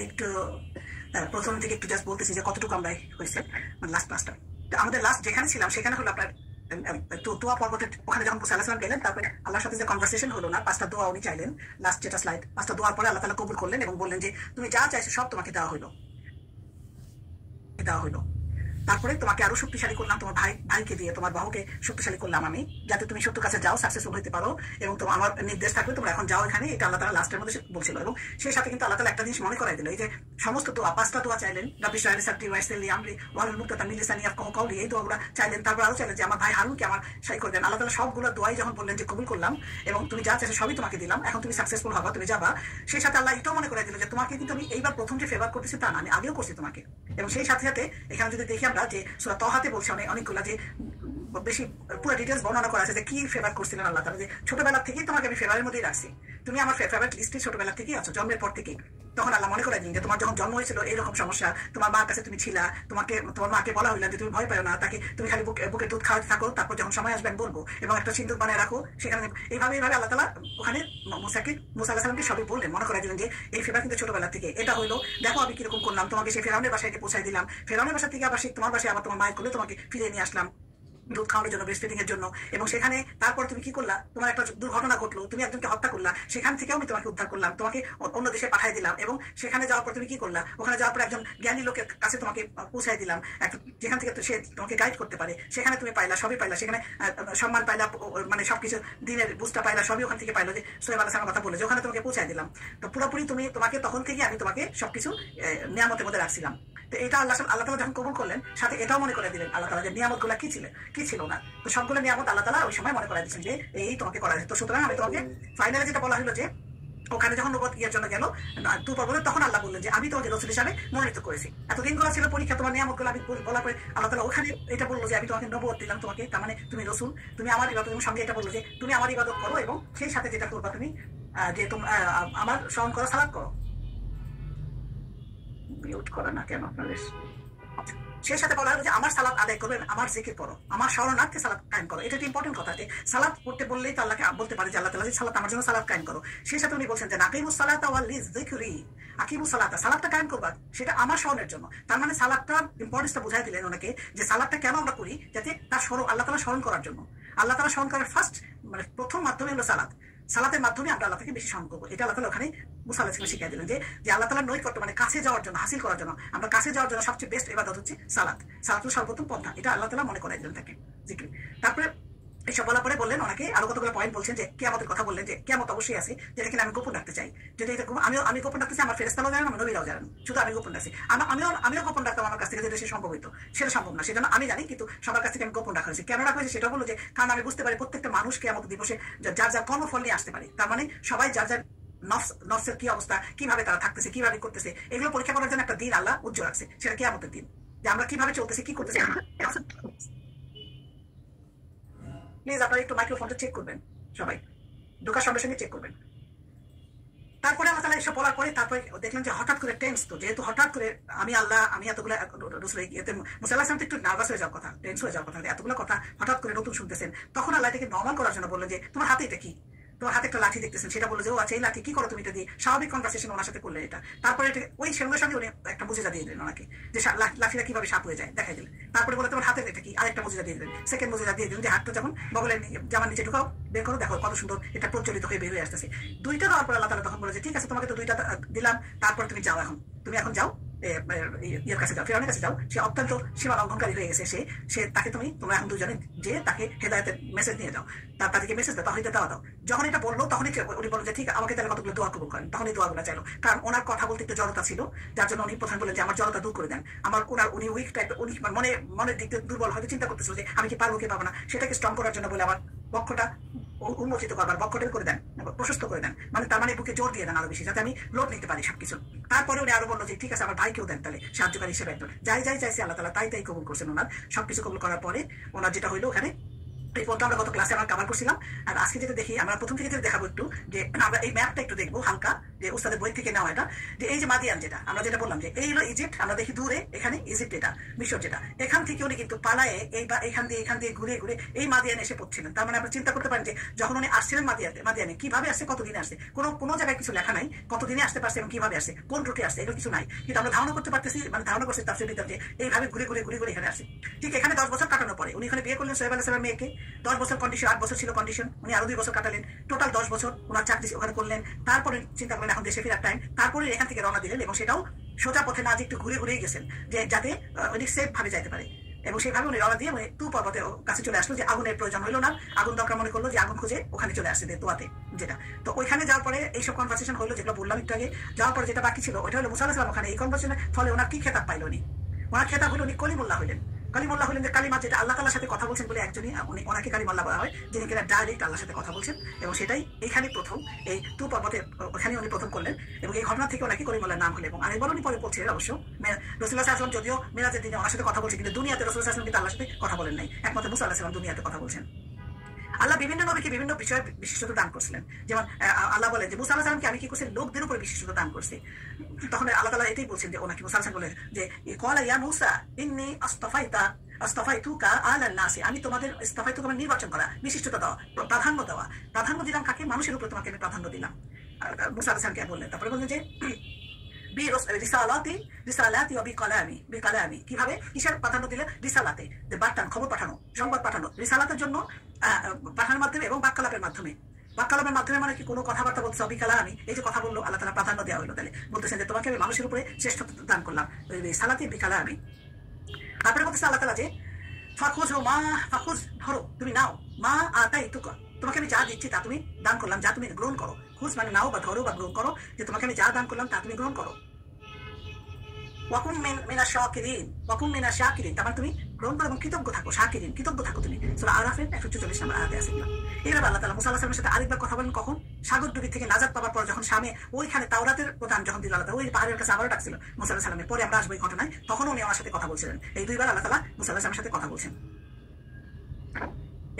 একটু প্রথম থেকে একটু জাস্ট বলতেছি যে কতটুকু আমরা হয়েছে লাস্ট ক্লাসটা। আমাদের লাস্ট যেখানে ছিলাম সেখানে হলো আপনার দোয়া পর্বতের ওখানে যখন মুসা আলাইহিস সালাম গেলেন, তারপরে আল্লাহর সাথে যে কনভারসেশন হলো না, 5টা দোয়া উনি চাইলেন। লাস্ট যেটা স্লাইড, 5টা দোয়ার পরে আল্লাহ তাআলা কবুল করলেন এবং বললেন যে তুমি যা চাইছো সব তোমাকে দেওয়া হইলো। তারপরে তোমাকে আরো শক্তিশালী করলাম, তোমার ভাইকে দিয়ে তোমার বাহুকে শক্তিশালী করলাম আমি, যাতে তুমি শত্রুর কাছে যাও, সাকসেসফুল হইতে পারো এবং তোমার আমার নির্দেশ থাকবে তোমরা এখন যাও এখানে। এটা আল্লাহ তাআলা লাস্টের মধ্যে বলছিল এবং সেই সাথে কিন্তু আল্লাহ তাআলা একটা জিনিস মনে করাই দিল, এই যে সমস্ত দোয়া 5টা দোয়া চাইলেন, রাব্বি ইশরাহ লি সাদরি ওয়াইসির লি আমরি ওয়াহলুল উকদাতাম মিন লিসানি ইয়াফকাহু কওলি, এই দোয়াগুলো চাইলেন। তারপর আরো চাইলেন যে আমার ভাই হারুনকে আমার শারীক করে দেন। আল্লাহ তাআলা সবগুলো দোয়াই যখন বললেন যে কবুল করলাম এবং তুমি যা চাইছো সবই তোমাকে দিলাম, এখন তুমি সাকসেসফুল হবা, তুমি যাবা। সেই সাথে আল্লাহ এটাও মনে করাই দিল যে তোমাকে কিন্তু আমি এইবার প্রথম যে ফেভার করতেছি তা না, আমি আগেও করছি তোমাকে। এবং সেই সাথে সাথে এখানে যদি দেখি আমরা যে সূরা তহাতে বলছে অনেকগুলা যে বেশি পুরো ডিটেলস বর্ণনা করা আছে যে কি ফেভার করছিলেন আল্লাহ তাআলা, যে ছোটবেলা থেকেই তোমাকে আমি ফেভারের মধ্যেই রাখছি, তুমি আমার ফেভারিট লিস্টে ছোটবেলা থেকেই আছো, জন্মের পর থেকেই। তখন আল্লাহ মনে করাই দিন যে তোমার যখন জন্ম হয়েছিল এইরকম সমস্যা, তোমার মার কাছে তুমি ছিলা, তোমার মাকে বলা হইলো যে তুমি ভয় পাও না, তাকে তুমি খালি বুকে দুধ খাওয়াতে থাকো, তারপর যখন সময় আসবে আমি বলবো, এবং একটা সিন্দুক বানায় রাখো সেখানে। এইভাবে আল্লাহ তাআলা ওখানে মুসা আলাইহিস সালামকে সবই বললেন, মনে করাই দিলেন যে এই ফেভার কিন্তু ছোটবেলা থেকে। এটা হইলো দেখো আমি কিরকম করলাম, তোমাকে সেই ফেরাউনের বাসায় পৌঁছাই দিলাম, ফেরাউনের বাসা থেকে আবার তোমার বাসায় আবার তোমার মায়ের কোলে তোমাকে ফিরিয়ে নিয়ে আসলাম দুধ খাওয়ানোর জন্য, ব্রেস্ট ফিডিং এর জন্য। এবং সেখানে তারপর তুমি কি করলা, তোমার একটা দুর্ঘটনা ঘটলো, তুমি একজনকে হত্যা করলা, সেখান থেকেও আমি তোমাকে উদ্ধার করলাম, তোমাকে অন্য দেশে পাঠিয়ে দিলাম। এবং সেখানে যাওয়ার পর তুমি কি করলা, ওখানে যাওয়ার পর একজন জ্ঞানী লোকের কাছে তোমাকে পৌঁছাই দিলাম, যেখান থেকে সে তোমাকে গাইড করতে পারে, সেখানে তুমি পাইলা, সবই পাইলা, সেখানে সম্মান পাইলা, মানে সবকিছু দিনের বুঝটা পাইলা, সবই ওখান থেকে পাইলো, যে সোহেব আলাইহিস সালামের কথা বলে যে ওখানে তোমাকে পৌঁছাই দিলাম। তো পুরোপুরি তোমাকে তখন থেকে আমি তোমাকে সবকিছু নিয়ামতের মধ্যে রাখছিলাম। তো এটা আল্লাহ তাআলা যখন কবুল করলেন, সাথে এটাও মনে করে দিলেন আল্লাহ তাআলা যে নিয়ামত গুলা কি ছিল না। তো সবগুলো নিয়ামত আল্লাহ তাআলা ওই সময় মনে করে দিচ্ছেন যে এই তোমাকে করা যেত। সুতরাং আমি তোমাকে ফাইনালে যেটা বলা হলো যে ওখানে যখন নবুয়ত ইয়ার জন্য গেল দু পর্বতে, তখন আল্লাহ বললেন যে আমি তোমাকে রাসূল হিসাবে মনোনীত করেছি। এতদিন গুলো ছিল পরীক্ষা, তোমার নিয়ামত গুলো আমি বলার পরে আল্লাহ তাআলা ওখানে এটা বললো যে আমি তোমাকে নবুয়ত দিলাম, তোমাকে তার মানে তুমি রাসূল, তুমি আমার ইবাদত, এবং সঙ্গে এটা বললো যে তুমি আমার ইবাদত করো, এবং সেই সাথে যেটা করবা তুমি যে আমার স্মরণ করো, সালাত করো। মিউট করে না কেন আপনাদের? সেই সাথে বলা হলো যে আমার সালাত আদায় করবেন, আমার জিকির করো, আমার স্মরণার্থে সালাত কায়েম করো। এটা একটা ইম্পর্টেন্ট কথা, যে সালাত পড়তে বললেই তো আল্লাহকে বলতে পারে যে আল্লাহ তাআলা সালাত আমার জন্য সালাত কায়েম করো। সেই সাথে উনি বলছেন যে আকিমুস সালাতা ওয়া লিযিকরি, আকিমুস সালাতা, সালাতটা কায়েম করবা সেটা আমার স্মরণের জন্য। তার মানে সালাতটার ইম্পর্টেন্সটা বুঝাই দিলেন ওনাকে, যে সালাতটা কেন আমরা করি, যাতে তার আল্লাহ তাআলা স্মরণ করার জন্য। আল্লাহ তাআলা স্মরণ করার ফার্স্ট মানে প্রথম মাধ্যমে হলো সালাত। সালাতের মাধ্যমে আমরা আল্লাহ থেকে বেশি স্মরণ করবো। এটা আল্লাহ তাআলা ওখানে মুসা আলাইহিস সালামকে শিখিয়ে দিলেন যে আল্লাহ তাআলার নৈকট্য মানে কাছে যাওয়ার জন্য, হাসিল করার জন্য, আমরা কাছে যাওয়ার জন্য সবচেয়ে বেস্ট ইবাদত হচ্ছে সালাত। সালাতুল সর্বোত্তম পন্থা, এটা আল্লাহ তাআলা মনে করাই দিলেন তাকে জিকির। তারপরে এইসব বলার পরে বললেন ওনাকে আরো কতগুলো পয়েন্ট বলছেন, যে কিয়ামতের কথা বললেন, যে কিয়ামত অবশ্যই আছে, যেটা কিনা আমি গোপন রাখতে চাই। যদি এটা আমি গোপন রাখতে চাই, আমার ফেরেশতারাও জানেন, আমার নবীরাও জানেন, শুধু আমি গোপন রাখছি। আমিও গোপন রাখতাম আমার কাছ থেকে, যেটা সে সম্ভব হইতো, সেটা সম্ভব না, সেজন্য আমি জানি, কিন্তু সবার কাছ থেকে আমি গোপন রাখা হয়েছে। কেন রাখা হয়েছে সেটা বললো যে কারণ আমি বুঝতে পারি প্রত্যেকটা মানুষ কিয়ামত দিবসে যার যার কর্মফল নিয়ে আসতে পারে। তার মানে সবাই যার যার নফসের কি অবস্থা, কিভাবে তারা থাকতেছে, কিভাবে করতেছে, এগুলো পরীক্ষা করার জন্য একটা দিন আল্লাহ উজ্জ্বল রাখছে, সেটা কিয়ামতের দিন, যে আমরা কিভাবে চলতেছি, কি করতেছি। প্লিজ আপনারা একটু মাইক্রোফোনটা চেক করবেন, সবাই ঢোকার সঙ্গে সঙ্গে চেক করবেন। তারপরে আল্লাহ তাআলা এসব বলার পরে তারপরে দেখলাম যে হঠাৎ করে টেন্স, তো যেহেতু হঠাৎ করে আমি এতগুলো মুসা আলাইহিস সালাম একটু নার্ভাস হয়ে যাওয়ার কথা, টেন্স হয়ে যাওয়ার কথা, এতগুলো কথা হঠাৎ করে নতুন শুনতেছেন। তখন আল্লাহ এটাকে নরমাল করার জন্য বললেন যে তোমার হাতে এটা কি, তোমার হাতে একটা লাঠি দেখতেছেন, সেটা বললো যে ও আচ্ছা এই লাঠি কি করো তুমি, এটা দিয়ে স্বাভাবিক কনভারসেশন ওনার সাথে করলেন এটা। তারপরে ওই সঙ্গে সঙ্গে উনি একটা মুজিজা দিয়ে দিলেন ওনাকে, যে লাঠিটা কিভাবে সাপ হয়ে যায় দেখাই দিলেন। তারপরে বলে তোমার হাতের এটা কি, আরেকটা মুজিজা দিয়ে দিলেন, সেকেন্ড মুজিজা দিয়ে দিলেন, যে হাতটা যখন বগলের জামার নিচে ঢুকাও, বের করো, দেখো কত সুন্দর এটা প্রচলিত হয়ে বের হয়ে আসতেছে। দুইটা দেওয়ার পর আল্লাহ তাআলা তখন বলে যে ঠিক আছে তোমাকে তো দুইটা দিলাম, তারপর তুমি যাও, তুমি এখন যাও ইয়ের কাছে যাও, ফিরআউনের কাছে যাও, সে অত্যন্ত সীমা লঙ্ঘনকারী হয়ে গেছে, তাকে তোমরা এখন দুজনে যে তাকে হেদায়েতের মেসেজ নিয়ে যাও, তাদেরকে মেসেজ দাও, তাহলে দাও। যখন এটা বললো তখনই উনি বললেন যে ঠিক আমাকে তাহলে কতগুলো দোয়া কবুল করেন। তখন এই দোয়াগুলো চাইলো, কারণ ওনার কথা বলতে একটু জড়তা ছিল, যার জন্য উনি প্রথমে বললেন যে আমার জড়তা দূর করে দেন। উনি উইক টাইপের, উনি মনের দিক থেকে দুর্বল, হয়তো চিন্তা করতেছিল যে আমি কি পারবো কি পাবো না, সেটাকে স্ট্রং করার জন্য বলে আমার বক্ষটা উন্মোচিত করবার, বক্ষটা করে দেন, প্রশস্ত করে দেন, মানে তার মানে বুকে জোর দিয়ে দেন আরো বেশি, যাতে আমি লোড নিতে পারি সবকিছু। তারপরে উনি আরো বললো যে ঠিক আছে আমার ভাইকেও দেন, তাহলে সাহায্যকারী হিসেবে একজন যাই চাইছে আল্লাহ তাআলা তাই কবুল করছেন। ওনার সবকিছু কবুল করার পরে ওনার যেটা হইলো ওখানে, এই পর্যন্ত আমরা গত ক্লাসে আমরা কভার করছিলাম। আর আজকে যেটা দেখি, আমরা প্রথম থেকে যেটা দেখাবো একটু, যে আমরা এই ম্যাপটা একটু দেখবো হালকা, যে উস্তাদের বই থেকে নেওয়া এটা, যে এই যে মাদিয়ান যেটা আমরা যেটা বললাম যে এই হলো ইজিপ্ট, আমরা দেখি দূরে এখানে ইজিপ্ট এটা মিশর যেটা, এখান থেকে উনি কিন্তু পালায়ে এই বা এখান দিয়ে ঘুরে ঘুরে এই মাদিয়ানে এসে পড়ছিলেন। তার মানে আপনি চিন্তা করতে পারেন যে যখন উনি আসছিলেন মাদিয়ানে কিভাবে আসছে, কতদিনে আসছে, কোনো জায়গায় কিছু লেখা নাই কতদিনে আসতে পারছে এবং কিভাবে আসছে, কোন রুটে আসছে, এগুলো কিছু নাই, কিন্তু আমরা ধারণা করতে পারতেছি, মানে ধারণা করছি তাফসীর ভিতরে যে এইভাবে ঘুরে ঘুরে ঘুরে ঘুরে এখানে আসছে। ঠিক এখানে 10 বছর কাটানোর পরে উনি এখানে বিয়ে করলেন সোহেব আলাইহিস সালামের মেয়েকে। 10 বছর কন্ডিশন, 8 বছর ছিল কন্ডিশন, উনি আরো 2 বছর কাটালেন, টোটাল 10 বছর ওনার চাকরি ওখানে করলেন। তারপরে চিন্তা করলেন এখন দেশে ফেরার টাইম, তারপরে এখান থেকে রওনা দিলেন এবং সেটাও সোজা পথে না যে একটু ঘুরে ঘুরেই গেছেন, যে যাতে উনি সেফ ভাবে যাইতে পারে। এবং সেইভাবে উনি রওনা দিয়ে তু পর্বতের কাছে চলে আসলো, যে আগুনের প্রয়োজন হইলো না, আগুন দরকার মনে করলো, যে আগুন খুঁজে ওখানে চলে আসছে তোয়াতে যেটা। তো ওইখানে যাওয়ার পরে এইসব কনভারসেশন হলো যেগুলো বললাম একটু আগে। যাওয়ার পরে যেটা বাকি ছিল ওটা হলো মুসা আলাইহিস সালাম ওখানে এই কনভারসেশনের ফলে ওনার কি খেতাব পাইল উনি, ওনার খেতাব হলো উনি কলিমুল্লাহ হইলেন। কালিমুল্লাহ হলেন যে কালিমা যেটা আল্লাহ তাআলার সাথে কথা বলছেন বলে একজনই, উনি ওনাকে কালিমুল্লাহ বলা হয়, যিনি কিনা ডাইরেক্ট আল্লাহর সাথে কথা বলছেন। এবং সেটাই এইখানে প্রথম, এই তু পর্বতে ওখানে উনি প্রথম করলেন এবং এই ঘটনা থেকে ওনাকে কলিমুল্লাহর নাম হলো। এবং আরেকবার উনি পরে বলছিলেন অবশ্য রাসূলুল্লাহ সাল্লাল্লাহু আলাইহি ওয়াসাল্লাম যদিও মিরাজের দিনে ওনার সাথে কথা বলছে, কিন্তু দুনিয়াতে রাসূলুল্লাহ সাল্লাল্লাহু আলাইহি ওয়াসাল্লাম কিন্তু আল্লাহর সাথে কথা বলেন নাই, একমাত্র মুসা আলাইহিস সালাম দুনিয়াতে কথা বলছেন। আল্লাহ বিভিন্ন নবীকে বিভিন্ন বিষয়ে বিশিষ্টতা দান করছিলেন। যেমন আল্লাহ বলেন যে মুসা আলাইহিস সালামকে আমি কি করছি, লোকদের উপরে বিশিষ্টতা দান করছি। তখন আল্লাহ তাআলা এটাই বলছেন যে ওনাকে মুসা আলাইহিস সালাম বলেন যে ক্বালা ইয়া মুসা ইন্নী আস্তাফাইতুকা আলান নাসি, আমি তোমাদের ইস্তাফাইতুকা মানে নির্বাচন করা, বিশিষ্টতা দেওয়া, প্রাধান্য দেওয়া। প্রাধান্য দিলাম কাকে? মানুষের উপরে তোমাকে আমি প্রাধান্য দিলাম। মুসা আলাইহিস সালামকে বললেন। তারপরে বললেন যে রিসালাতি ওয়া বিকালামি, কিভাবে কিসের প্রাধান্য দিলে? রিসালাতে, যে বার্তা খবর পাঠানো, সংবাদ পাঠানো, রিসালাতের জন্য পাঠানোর মাধ্যমে এবং বাক্যালাপের মাধ্যমে। বাক্যালাপের মাধ্যমে মানে কি কোনো কথাবার্তা বলছে বিকালামি, এই যে কথা বললো আল্লাহ তাআলা প্রাধান্য দেওয়া হইলো। তাহলে বলতেছেন যে তোমাকে আমি মানুষের উপরে শ্রেষ্ঠত্ব দান করলাম, রিসালাতি বিকালামি। তারপরে বলতেছে আল্লাহ তাআলা যে ফাখুজ ধরো, তুমি নাও, মা আতাইতুকা, তোমাকে আমি যা দিচ্ছি তা তুমি দান করলাম, যা তুমি গ্রহণ করো। খুঁজ মানে নাও বা ধরো বা গ্রহণ করো, যে তোমাকে আমি যা দান করলাম তা তুমি গ্রহণ করো। ওয়াকুম মিনাশ শাকিরিন, তার মানে তুমি গ্রহণ করো এবং কৃতজ্ঞ থাকো। শাকিরিন, কৃতজ্ঞ থাকো তুমি। সূরা আরাফের 144 নম্বর আয়াতে আছে। এইভাবে আল্লাহ তাআলা মুসা আলাইহিস সালামের সাথে আরেকবার কথা বলেন, কখন? সাগরডুবি থেকে নাজাত পাওয়ার পর, যখন শামে ওইখানে তাওরাতের প্রধান যখন দিল আল্লাহ তাআলা, ওই পাহাড়ের কাছে আবারও ডাকছিল মুসা আলাইহিস সালামের। পরে আমরা আসবো এই ঘটনায়, তখন উনি আমার সাথে কথা বলছিলেন। এই দুইবার আল্লাহ তাআলা মুসা আলাইহিস সালামের সাথে কথা বলছেন।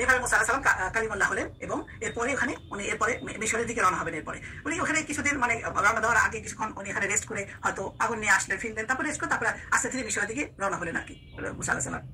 এভাবে মুসা আলাইহিস সালাম কালিমুল্লাহ হলেন এবং এরপরে ওখানে উনি এরপরে মিশরের দিকে রওনা হবেন। এরপরে উনি ওখানে কিছুদিন মানে রওনা দেওয়ার আগে কিছুক্ষণ উনি এখানে রেস্ট করে হয়তো আগুন নিয়ে আসলেন, ফিরলেন, তারপর রেস্ট করে তারপরে আস্তে ধীরে মিশরের দিকে রওনা হলেন আর কি মুসা আলাইহিস সালাম।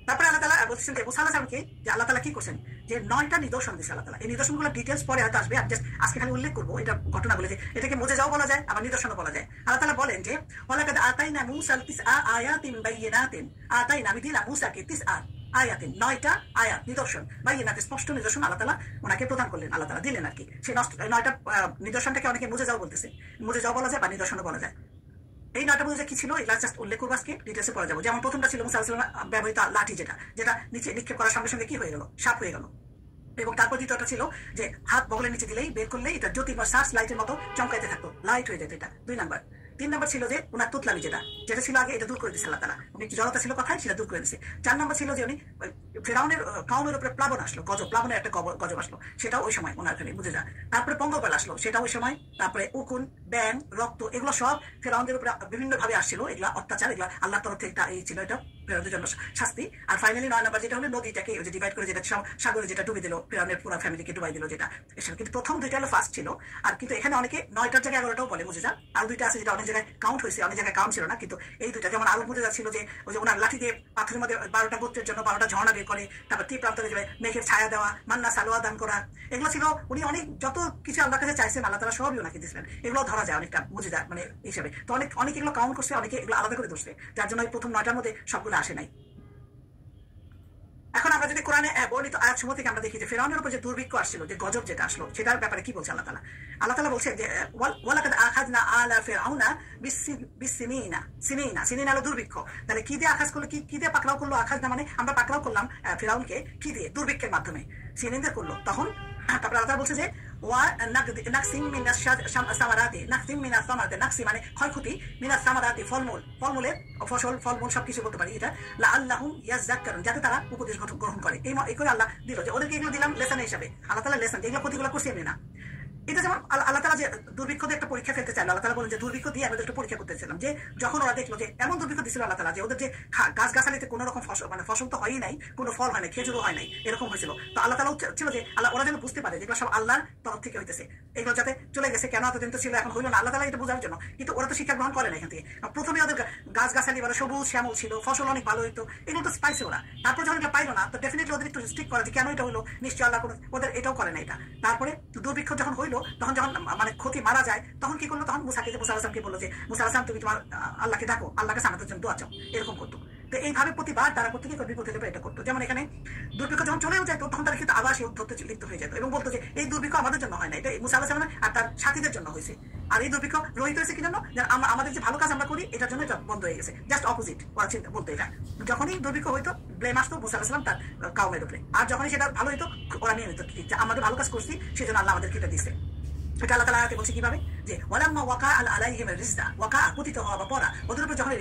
তারপরে আল্লাহ তাআলা বলছেন যে মুসা আলাইহিস সালামকে যে আল্লাহ তাআলা কি করছেন, যে 9টা নিদর্শন দিয়েছে আল্লাহ তাআলা। এই নিদর্শনগুলো ডিটেইলস পরে হয়তো আসবে, জাস্ট আজকে খালি উল্লেখ করবো এটা ঘটনা বলে, যে এটাকে মুজিজাও বলা যায় আবার নিদর্শনও বলা যায়। আল্লাহ তাআলা বলেন যে ওয়ালাকাদ আতাইনা মুসাল তিসআ আয়াতিন বাইয়িনাতিন, আতাইনা আমি দিলাম মুসাকে তিসআ আয়াতিন, 9টা আয়াত নিদর্শন, বাইয়িনাতিন স্পষ্ট নিদর্শন আল্লাহ তাআলা ওনাকে প্রদান করলেন, আল্লাহ তাআলা দিলেন আর কি। সেই 9টা নিদর্শনটাকে অনেকে মুজিজাও বলতেছে, মুজিজাও বলা যায় বা নিদর্শনও বলা যায়। এই 9টা মুজিজা কি ছিল এগুলা জাস্ট উল্লেখ করবো, আজকে ডিটেইলসে পড়া যাবো। যেমন প্রথমটা ছিল মুসা আলাইহিস সালাম ব্যবহৃত লাঠি, যেটা নিচে নিক্ষেপ করার সঙ্গে সঙ্গে কি হয়ে গেল, সাপ হয়ে গেল। এবং তারপর দ্বিতীয়টা ছিল যে হাত বগলের নিচে দিলেই বের করলেই এটা জ্যোতি বা সার্চ লাইটের মতো চমকাইতে থাকতো, লাইট হয়ে যেত, এটা 2 নাম্বার। 3 নাম্বার ছিল যে ওনার তুতলামি, যেটা ছিল আগে, এটা দূর করে দিচ্ছে আল্লাহ তাআলা। উনি একটু জড়তা ছিল কথায়, সেটা দূর করে দিচ্ছে। 4 নাম্বার ছিল যে উনি ফেরাউনের কাউমের উপরে প্লাবন আসলো, প্লাবনের একটা গজব আসলো, সেটাও ওই সময় ওনার খালি বুঝে যায়। তারপরে পঙ্গপাল আসলো, সেটা ওই সময়। তারপরে উকুন, ব্যাং, রক্ত, এগুলো সব ফেরাউনদের উপরে বিভিন্ন ভাবে আসছিল, এগুলা অত্যাচার, এগুলা আল্লাহ তরফ থেকে এই ছিল, এটা ফেরাউনদের জন্য শাস্তি। আর ফাইনালি 9 নাম্বার যেটা হলো নদীটাকে যে ডিভাইড করে, যেটা সাগরে যেটা ডুবে দিল, ফেরাউনের পুরো ফ্যামিলিকে ডুবাই দিল, যেটা এসব। কিন্তু প্রথম 2টা হলো ফার্স্ট ছিল। আর কিন্তু এখানে অনেকে 9টার জায়গায় 11টাও বলে মুজিজা। আর 2টা আছে যেটা অনেক জায়গায় কাউন্ট হয়েছে, অনেক জায়গায় কাউন্ট ছিল না। কিন্তু এই 2টা, যেমন আরো মুজিজা ছিল যে ওই যে ওনার লাঠি দিয়ে পাথরের মধ্যে 12টা গোত্রের জন্য 12টা ঝর্ণা বের করে, তারপর প্রান্তরে যাবে মেঘের ছায়া দেওয়া, মান্না সালোয়া দান করা, এগুলো ছিল। উনি অনেক যত কিছু আল্লাহর কাছে চাইছেন আল্লাহ তাআলা সবই ওনাকে দিয়েছিলেন। এগুলো ধরা যায় অনেকটা মুজিজা মানে হিসেবে। তো অনেক এগুলো কাউন্ট করছে, অনেকে এগুলো আলাদা করে ধরছে, যার জন্য এই প্রথম 9টার মধ্যে সবগুলো আসে নাই। এখন আমরা যদি কোরআনে বর্ণিত আয়াতসমূহ থেকে আমরা দেখি যে ফেরাউনের উপর যে দুর্ভিক্ষ আসছিল, যে গজব যেটা আসলো, সেটার ব্যাপারে কি বলছে আল্লাহ তাআলা। আল্লাহ তাআলা বলছেন যে ওয়ালাকাদ আখাযনা আলা ফিরআউনা বিসসিনিনা, সিনিনা হলো দুর্ভিক্ষ। তাহলে কি দিয়ে আখাজ করলো, কি দিয়ে পাকড়াও করলো? আখাজনা মানে আমরা পাকড়াও করলাম ফিরআউনকে কি দিয়ে? দুর্ভিক্ষের মাধ্যমে সিনিনদের করলো। তখন তারপরে আল্লাহ তাআলা বলছে যে নাকসিম মিনাস সামারাতি, নাকসিম মিনাস সামারাতি, নাকসি মানে ক্ষয়ক্ষতি, মিনাস সামারাতি ফলমূলের ফসল, ফলমূল সবকিছু বলতে পারি এটা, লাআল্লাহুম ইয়াযাক্কারুন, যাতে তারা উপদেশ গ্রহণ করে। এই করে আল্লাহ দিল, যে ওদেরকে এগুলো দিলাম লেসন হিসাবে। আল্লাহ তাআলা লেসন, এগুলো ক্ষতিগুলো করছি এমনি না। এটা যেমন আল্লাহ তাআলা যে দুর্ভিক্ষ দিয়ে একটা পরীক্ষা ফেলতে চাইলো, আল্লাহ তাআলা বলেন যে দুর্ভিক্ষ দিয়ে আমাদের একটা পরীক্ষা করতেছিলাম, যে যখন ওরা দেখলো যে এমন দুর্ভিক্ষ দিছিল আল্লাহ তাআলা যে ওদের যে গাছগাছালিতে কোনো রকম ফসল তো হয়ই নাই, কোনো ফল হয় নাই, খেজুরও হয় নাই, এরকম হয়েছিল। তো আল্লাহ তাআলা ছিল যে আল্লাহ ওরা যেন বুঝতে পারে যেগুলো সব আল্লাহর তরফ থেকে হইতেছে, এগুলো যাতে চলে গেছে, কেন এতদিন তো ছিল এখন হইলো না, আল্লাহ তাআলা এটা বোঝার জন্য। কিন্তু ওরা তো শিক্ষা গ্রহণ করে না এখান থেকে। প্রথমে ওদের গাছগাছালি বলে সবুজ শ্যামল ছিল, ফসল অনেক ভালো হইতো, এগুলো তো পাইছে ওরা। তারপর যখন এটা পাইলো না, তো ডেফিনেটলি ওদের একটু স্ট্রিক করে যে কেন এটা হলো, নিশ্চয়ই আল্লাহ কোনো, ওদের এটাও করে না এটা। তারপরে দুর্ভিক্ষ যখন হইলো, তখন যখন মানে ক্ষতি মারা যায়, তখন কি করলো, তখন মুসা আলাইহিস সালামকে বললো যে মুসা আলাইহিস সালাম তুমি তোমার আল্লাহকে ডাকো, আল্লাহর কাছে আমাদের জন্য দোয়া চাও, এরকম করতো। তো এইভাবে প্রতিবার তারা করতে গিয়ে বিপদ হলে এটা করতো। যেমন এখানে দুর্ভিক্ষ যখন চলেও যেত, তখন তারা কিন্তু আবার সেই ধরতে লিপ্ত হয়ে যেত এবং বলতো যে এই দুর্ভিক্ষ আমাদের জন্য হয় না, এটা মুসা আলাইহিস সালাম আর তার সাথীদের জন্য হয়েছে। আর এই দুর্ভিক্ষ রহিত হয়েছে কি জন্য, আমাদের যে ভালো কাজ আমরা করি এটার জন্য এটা বন্ধ হয়ে গেছে। জাস্ট অপোজিট ওরা চিন্তা বলতো এটা। যখনই দুর্ভিক্ষ হইতো ব্লেম আসতো মুসা আলাইহিস সালাম তার কাউমের উপরে, আর যখনই সেটা ভালো হইতো ওরা নিয়ে নিত যে আমাদের ভালো কাজ করছি সেজন্য আল্লাহ আমাদেরকে এটা দিচ্ছে। এটা আল্লাহ তাআলা বলছে কিভাবে, যে ওয়ালাম্মা ওয়াকা আলাইহিম রিজদা, ওয়াকা পতিত হওয়া বা পড়া, ওদের উপর যখন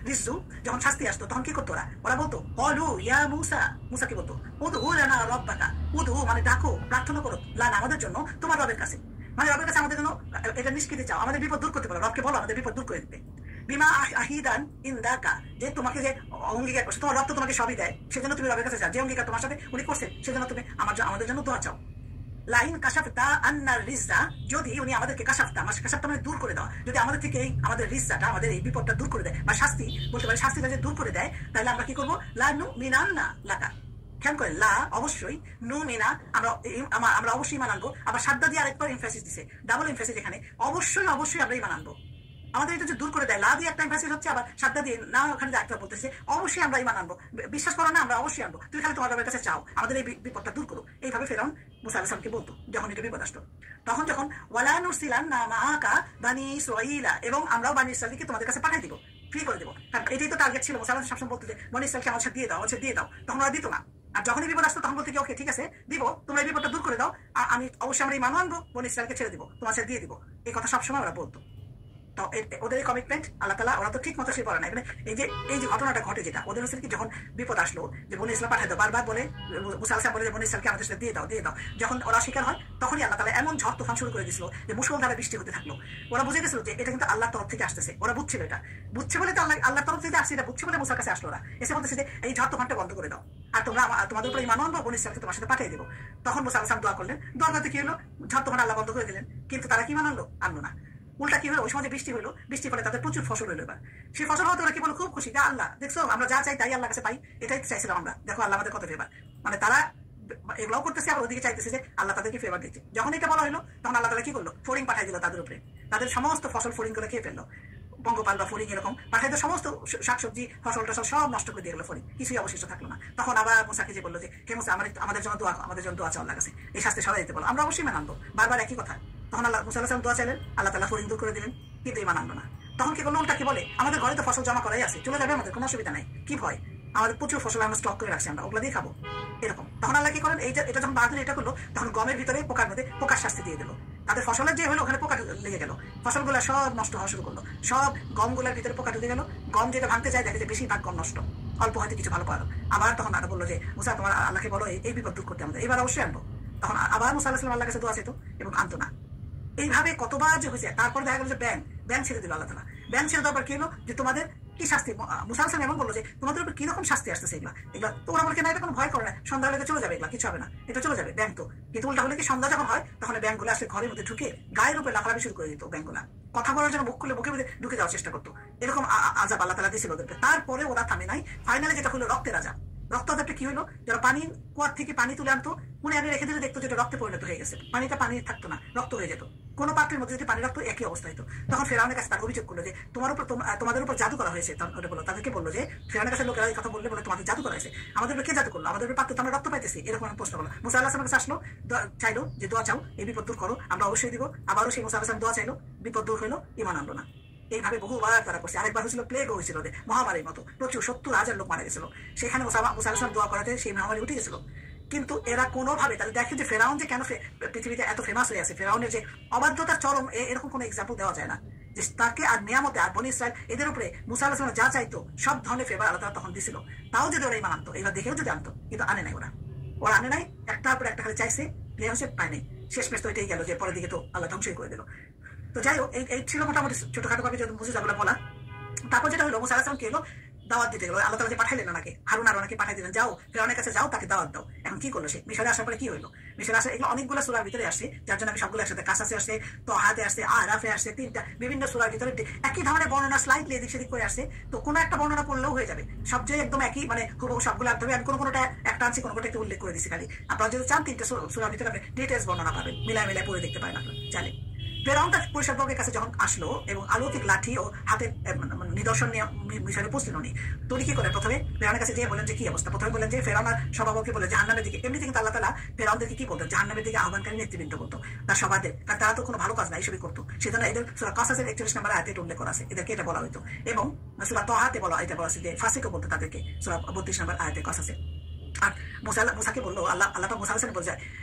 রিজু যখন শাস্তি আসতো, তখন কি করতো ওরা বলতো ক্বালু ইয়া মুসা, মুসা কি বলতো, উদউ লানা রাব্বাকা, উদউ মানে ডাকো, প্রার্থনা করো, লানা আমাদের জন্য তোমার রবের কাছে, মানে রবের কাছে আমাদের জন্য এটা নিষ্কৃতি চাও, আমাদের বিপদ দূর করতে পারো, রবকে বলো আমাদের বিপদ দূর করে দিতে। বিমা আহিদান ইনদাকা, যে তোমাকে যে অঙ্গীকার করছে, তোমার রব তো তোমাকে সবই দেয়, সেজন্য তুমি রবের কাছে যাও, যে অঙ্গীকার তোমার সাথে উনি করছেন সেজন্য তুমি আমাদের জন্য দোয়া চাও। লাইন কাশাফতা আন্নার রিজা, যদি উনি আমাদেরকে কাশাফতা মানে দূর করে দেওয়া, যদি আমাদের থেকে আমাদের রিজাটা, আমাদের এই বিপদটা দূর করে দেয়, বা শাস্তি বলতে পারে, শাস্তিটা যদি দূর করে দেয়, তাহলে আমরা কি করবো, লা নু মিনান্না লাকা, খেয়াল করে লা অবশ্যই, নু মিনা আমরা অবশ্যই ইমান আনবো। আবার সাদ্দা দিয়ে আরেকবার এমফাসিস দিছে, ডাবল এমফাসিস এখানে, অবশ্যই আমরা ইমান আনবো। আমাদের এটা যে দূর করে দেয়, লা দিয়ে একটা এমফাসিস হচ্ছে, আবার সাদ্দা দিয়ে না, ওখানে একটা বলতেছে অবশ্যই আমরা ইমান আনবো, বিশ্বাস করো না আমরা অবশ্যই আনবো, তুমি খালি তোমার রবের কাছে চাও আমাদের এই বিপদটা দূর করো। এইভাবে ফেরাউন মুসা আলাইহিস সালামকে বলতো যখন এটা বিপদ আসতো। তখন যখন ওয়ালা নুরসিলান্না মাআকা বানি ইসরাঈলা, এবং আমরাও বানি ইসরাঈলকে তোমাদের কাছে পাঠিয়ে দিব, ফ্রি করে দেবো। কারণ এটাই তো টার্গেট ছিল। মুসা আলাইহিস সালাম সবসময় বলতো যে বনি ইসরাঈলকে আমার সাথে দিয়ে দাও, তখন ওরা দিত না। আর যখনই বিপদ আসতো তখন বলতে কি ওকে ঠিক আছে দিব, তোমরা এই বিপদটা দূর করে দাও, আমি অবশ্যই আমরা ইমান আনবো, বনি ইসরাঈলকে ছেড়ে দিব, তোমার সাথে দিয়ে দিব, এই কথা সবসময় ওরা বলতো। তো ওদের কমিটমেন্ট আল্লাহ তাআলা, ওরা তো ঠিক মতো সে করে না। এখানে এই যে ঘটনাটা ঘটে, যেটা ওদের হচ্ছে কি, যখন বিপদ আসলো যে বনি ইসরাঈল পাঠায় দাও, বারবার বলে মুসা আলাইহিস সালাম বলে যে বনি ইসরাঈলকে আমাদের সাথে দিয়ে দাও। যখন ওরা স্বীকার হয়, তখনই আল্লাহ তাআলা এমন ঝড় তুফান শুরু করে দিয়েছিল যে মুষলধারে বৃষ্টি হতে থাকলো। ওরা বুঝে গেছিল যে এটা কিন্তু আল্লাহর তরফ থেকে আসতেছে, ওরা বুঝছিল, এটা বুঝছে বলে তো আল্লাহর তরফ থেকে আসছে, এটা বুঝছে বলে মুসার কাছে আসলো। ওরা এসে বলতেছে যে এই ঝড় তুফানটা বন্ধ করে দাও, আর তোমাদের উপরে ইমান আনবো, বনি ইসরাঈলকে তোমার সাথে পাঠিয়ে দেবো। তখন মুসা আলাইহিস সালাম দোয়া করলেন, দোয়া করতে কি হলো, ঝড় তুফান আল্লাহ বন্ধ করে দিলেন। কিন্তু তারা কি আনলো না। উল্টা কি হলো, ওই সময় বৃষ্টি হলো, বৃষ্টির ফলে তাদের প্রচুর ফসল হলো। এবার সেই ফসল হতে ওরা কি বলো, খুব খুশি, আল্লাহ দেখছো আমরা যা চাই তাই আল্লাহ কাছে পাই, এটাই চাইছিলাম আমরা, দেখো আল্লাহ আমাদের কত ফেভার। মানে তারা এগুলোও করতেছে, আবার ওদিকে চাইতেছে যে আল্লাহ তাদেরকে ফেভার দিচ্ছে। যখন এটা বলা হলো, তখন আল্লাহ তাআলা কি করলো, ফড়িং পাঠিয়ে দিল তাদের উপরে, তাদের সমস্ত ফসল ফড়িং করে খেয়ে ফেললো। পঙ্গপাল বা ফড়িং এরকম পাঠাই দিল, সমস্ত শাকসবজি ফসল টসল সব নষ্ট করে দিয়ে গেলো ফড়িং, কিছুই অবশিষ্ট থাকলো না। তখন আবার মুসাকে যে বললো যে হে মুসা, আমাদের জন্য দোয়া চাও আল্লাহর কাছে, এই শাস্তি সবাই দিতে বলো, আমরা অবশ্যই মানবো, বারবার একই কথা। তখন মুসা আলাইহিস সালাম দোয়া চাইলেন, আল্লাহ তাআলা ফড়িং দূর করে দিলেন, কিন্তু ইমান আনলো না। তখন কি করলো, উল্টা কি বলে, আমাদের ঘরে তো ফসল জমা করাই আছে, চলে যাবে, আমাদের কোনো অসুবিধা নাই, কি ভয়, আমাদের প্রচুর ফসল আমরা স্টক করে রাখছি, আমরা ওগুলো দিয়ে খাবো, এরকম। তখন আল্লাহ কি করেন, এটা যখন বাহাদুর এটা করলো, তখন গমের ভিতরে পোকার মধ্যে পোকার শাস্তি দিয়ে দিল। তাদের ফসলের যে হলো, ওখানে পোকা লেগে গেল, ফসলগুলো সব নষ্ট হওয়া শুরু করলো, সব গমগুলোর ভিতরে পোকা ঢুকে গেল, গম যেটা ভাঙতে যায় দেখে যে বেশিরভাগ গম নষ্ট, অল্প হয়তো কিছু ভালো পারো। আবার তখন আরো বললো যে মুসা, তোমার আল্লাহকে বলো এই বিপদ দূর করতে, আমাদের এবার অবশ্যই আনবো। তখন আবার মুসা আলাইহিস সালাম আল্লাহর কাছে দোয়া চাইতো এবং আনতো না। এইভাবে কতবার যে হয়েছে। তারপর দেখা গেল যে ব্যাং ছেড়ে দিল আল্লাহ তাআলা। ব্যাং ছেড়ে দেওয়ার কি হলো, যে তোমাদের কি শাস্তি, মুসা আলাইহিস সালাম এমন বললো যে তোমাদের উপর কিরকম শাস্তি আসতেছে, এগুলা তো ওরা বলছে না, এটা কোনো ভয় করে না, সন্ধ্যা হলে চলে যাবে, এগুলা কিছু হবে না, এটা চলে যাবে ব্যাংক তো। কিন্তু উল্টা হলে কি, সন্ধ্যা যখন হয় তখন ব্যাংকগুলো আসলে ঘরের মধ্যে ঢুকে গায়ের উপরে লাফালাফি শুরু করে দিত, ব্যাংকগুলা কথা বলার জন্য মুখ খুলে মুখের মধ্যে ঢুকে যাওয়ার চেষ্টা করতো, এরকম আযাব আল্লাহ তাআলা দিয়েছিল ওদেরকে। তারপরে ওরা থামে নাই, ফাইনালি যেটা হলো রক্তের আযাব। রক্ত আযাবটা কি হলো, যারা পানি কুয়ার থেকে পানি তুলে আনতো, উনি আগে রেখে দিলে দেখতো যেটা রক্তে পরিণত হয়ে গেছে, পানিটা পানি থাকতো না, রক্ত হয়ে যেত। কোন পাত্রের মধ্যে যদি পানি রাখতো একই অবস্থা হতো। তখন ফেরাউনের কাছে তার অভিযোগ করলো যে তোমাদের উপর জাদু করা হয়েছে। তাদেরকে বললো যে ফেরাউনের কাছে লোকেরা এই কথা বললে তোমাদের জাদু করা হয়েছে, আমাদের উপর কে জাদু করলো, আমাদের উপর পাত্রে তো আমরা রক্ত পাইতেছি, এরকম প্রশ্ন করলো। মুসা আলাইহিস সালামের কাছে আসলো, চাইলো যে দোয়া চাও, এই বিপদ দূর করো, আমরা অবশ্যই দিব। আবারও সেই মুসা আলাইহিস সালাম দোয়া চাইলো, বিপদ দূর হলো, ঈমান আনলো না। এইভাবে বহুবার তারা করছে। আরেকবার হয়েছিল প্লেগও হয়েছিল, মহামারীর মতো, প্রচুর 70,000 লোক মারা গেছিল। সেখানে মুসা আলাইহিস সালাম দোয়া করাতে সেই মহামারী উঠে গেছিল। কিন্তু এরা কোনোভাবে, তাদের দেখে যে ফেরাউন যে কেন পৃথিবীতে এত ফেমাস হয়ে আছে, ফেরাউনের যে অবাধ্যতার চরম, এরকম কোনো এক্সাম্পল দেওয়া যায় না। যে তাকে আর নিয়ামতে আর বনি ইসরাইল এদের উপরে মুসা আলাইহিস সালাম যা চাইতো সব ধরনের ফেভার আল্লাহ তাআলা তখন দিছিল। তাও যদি ওরা ইমান আনতো, এবার দেখেও যদি আনতো, কিন্তু আনে নাই, ওরা আনে নাই, একটার পর একটা খালি চাইছে, হচ্ছে পায় নাই। শেষমেশ তো এটাই গেল যে পরের দিকে তো আল্লাহ ধ্বংসই করে দিল। তো যাই হোক, এই ছিল মোটামুটি ছোটখাটো ভাবে যদি বুঝে যাগুলো বলা। তারপর যেটা হলো, মুসা আলাইহিস সালাম কি হলো, দাওয়াত দিতে গেল। আল্লাহ তাআলা যে পাঠাইলেন ওনাকে, হারুন আর ওনাকে পাঠাই দিলেন, যাও ফিরআউনের কাছে যাও, তাকে দাওয়াত দাও। এখন কি করলো সে? মিশরে আসার পরে কি হইলো? মিশরে আসে এগুলো অনেকগুলো সূরার ভিতরে আসছে, যার জন্য আমি সবগুলো একসাথে, কাসাসে আসছে, তহাতে আসছে, আরাফে আসছে, 3টা বিভিন্ন সূরার ভিতরে একই ধরনের বর্ণনা স্লাইডলি এদিক সেদিক করে আসছে। তো কোনো একটা বর্ণনা পড়লেও হয়ে যাবে, সবচেয়ে একদম একই, মানে হুবহু সবগুলো আনতে হবে। আমি কোনোটা একটা আনছি, কোনোটা একটু উল্লেখ করে দিচ্ছি খালি। আপনারা যদি চান 3টা সূরার ভিতরে আপনি ডিটেলস বর্ণনা পাবেন, মিলায় মিলায় পড়ে দেখতে পারেন আপনারা চাইলে। ফেরাউন তার পরিষদবর্গের কাছে যখন আসলো এবং আলৌকিক লাঠি ও হাতে নিদর্শন নিয়ে মিশরে পৌঁছলেন উনি, তো উনি কি করেন? প্রথমে ফেরাউনের কাছে যেয়ে বলেন যে কি অবস্থা। প্রথমে বলেন যে ফেরাউন আর সভাপতিকে বলে জাহান্নামের দিকে। এমনিতে কিন্তু আল্লাহ তাআলা ফেরাউনদেরকে কি বলতো? জাহান্নামের দিকে আহ্বানকারী নেতৃবৃন্দ বলতো তার সভাদের, কারণ তারা তো কোনো ভালো কাজ না এইসবই করতো। সেজন্য এদের সূরা কাসাসের 41 নম্বর আয়াতে উল্লেখ করা আছে, এদেরকে এটা বলা হইতো। এবং সূরা তহাতে এটা বলা আছে যে ফাসিকও বলতো তাদেরকে, সূরা 32 নম্বর আয়াতে কাসাসে। আর মুসাকে বললো, আল্লাহ মুসা আলাইহিস সালাম বলছে,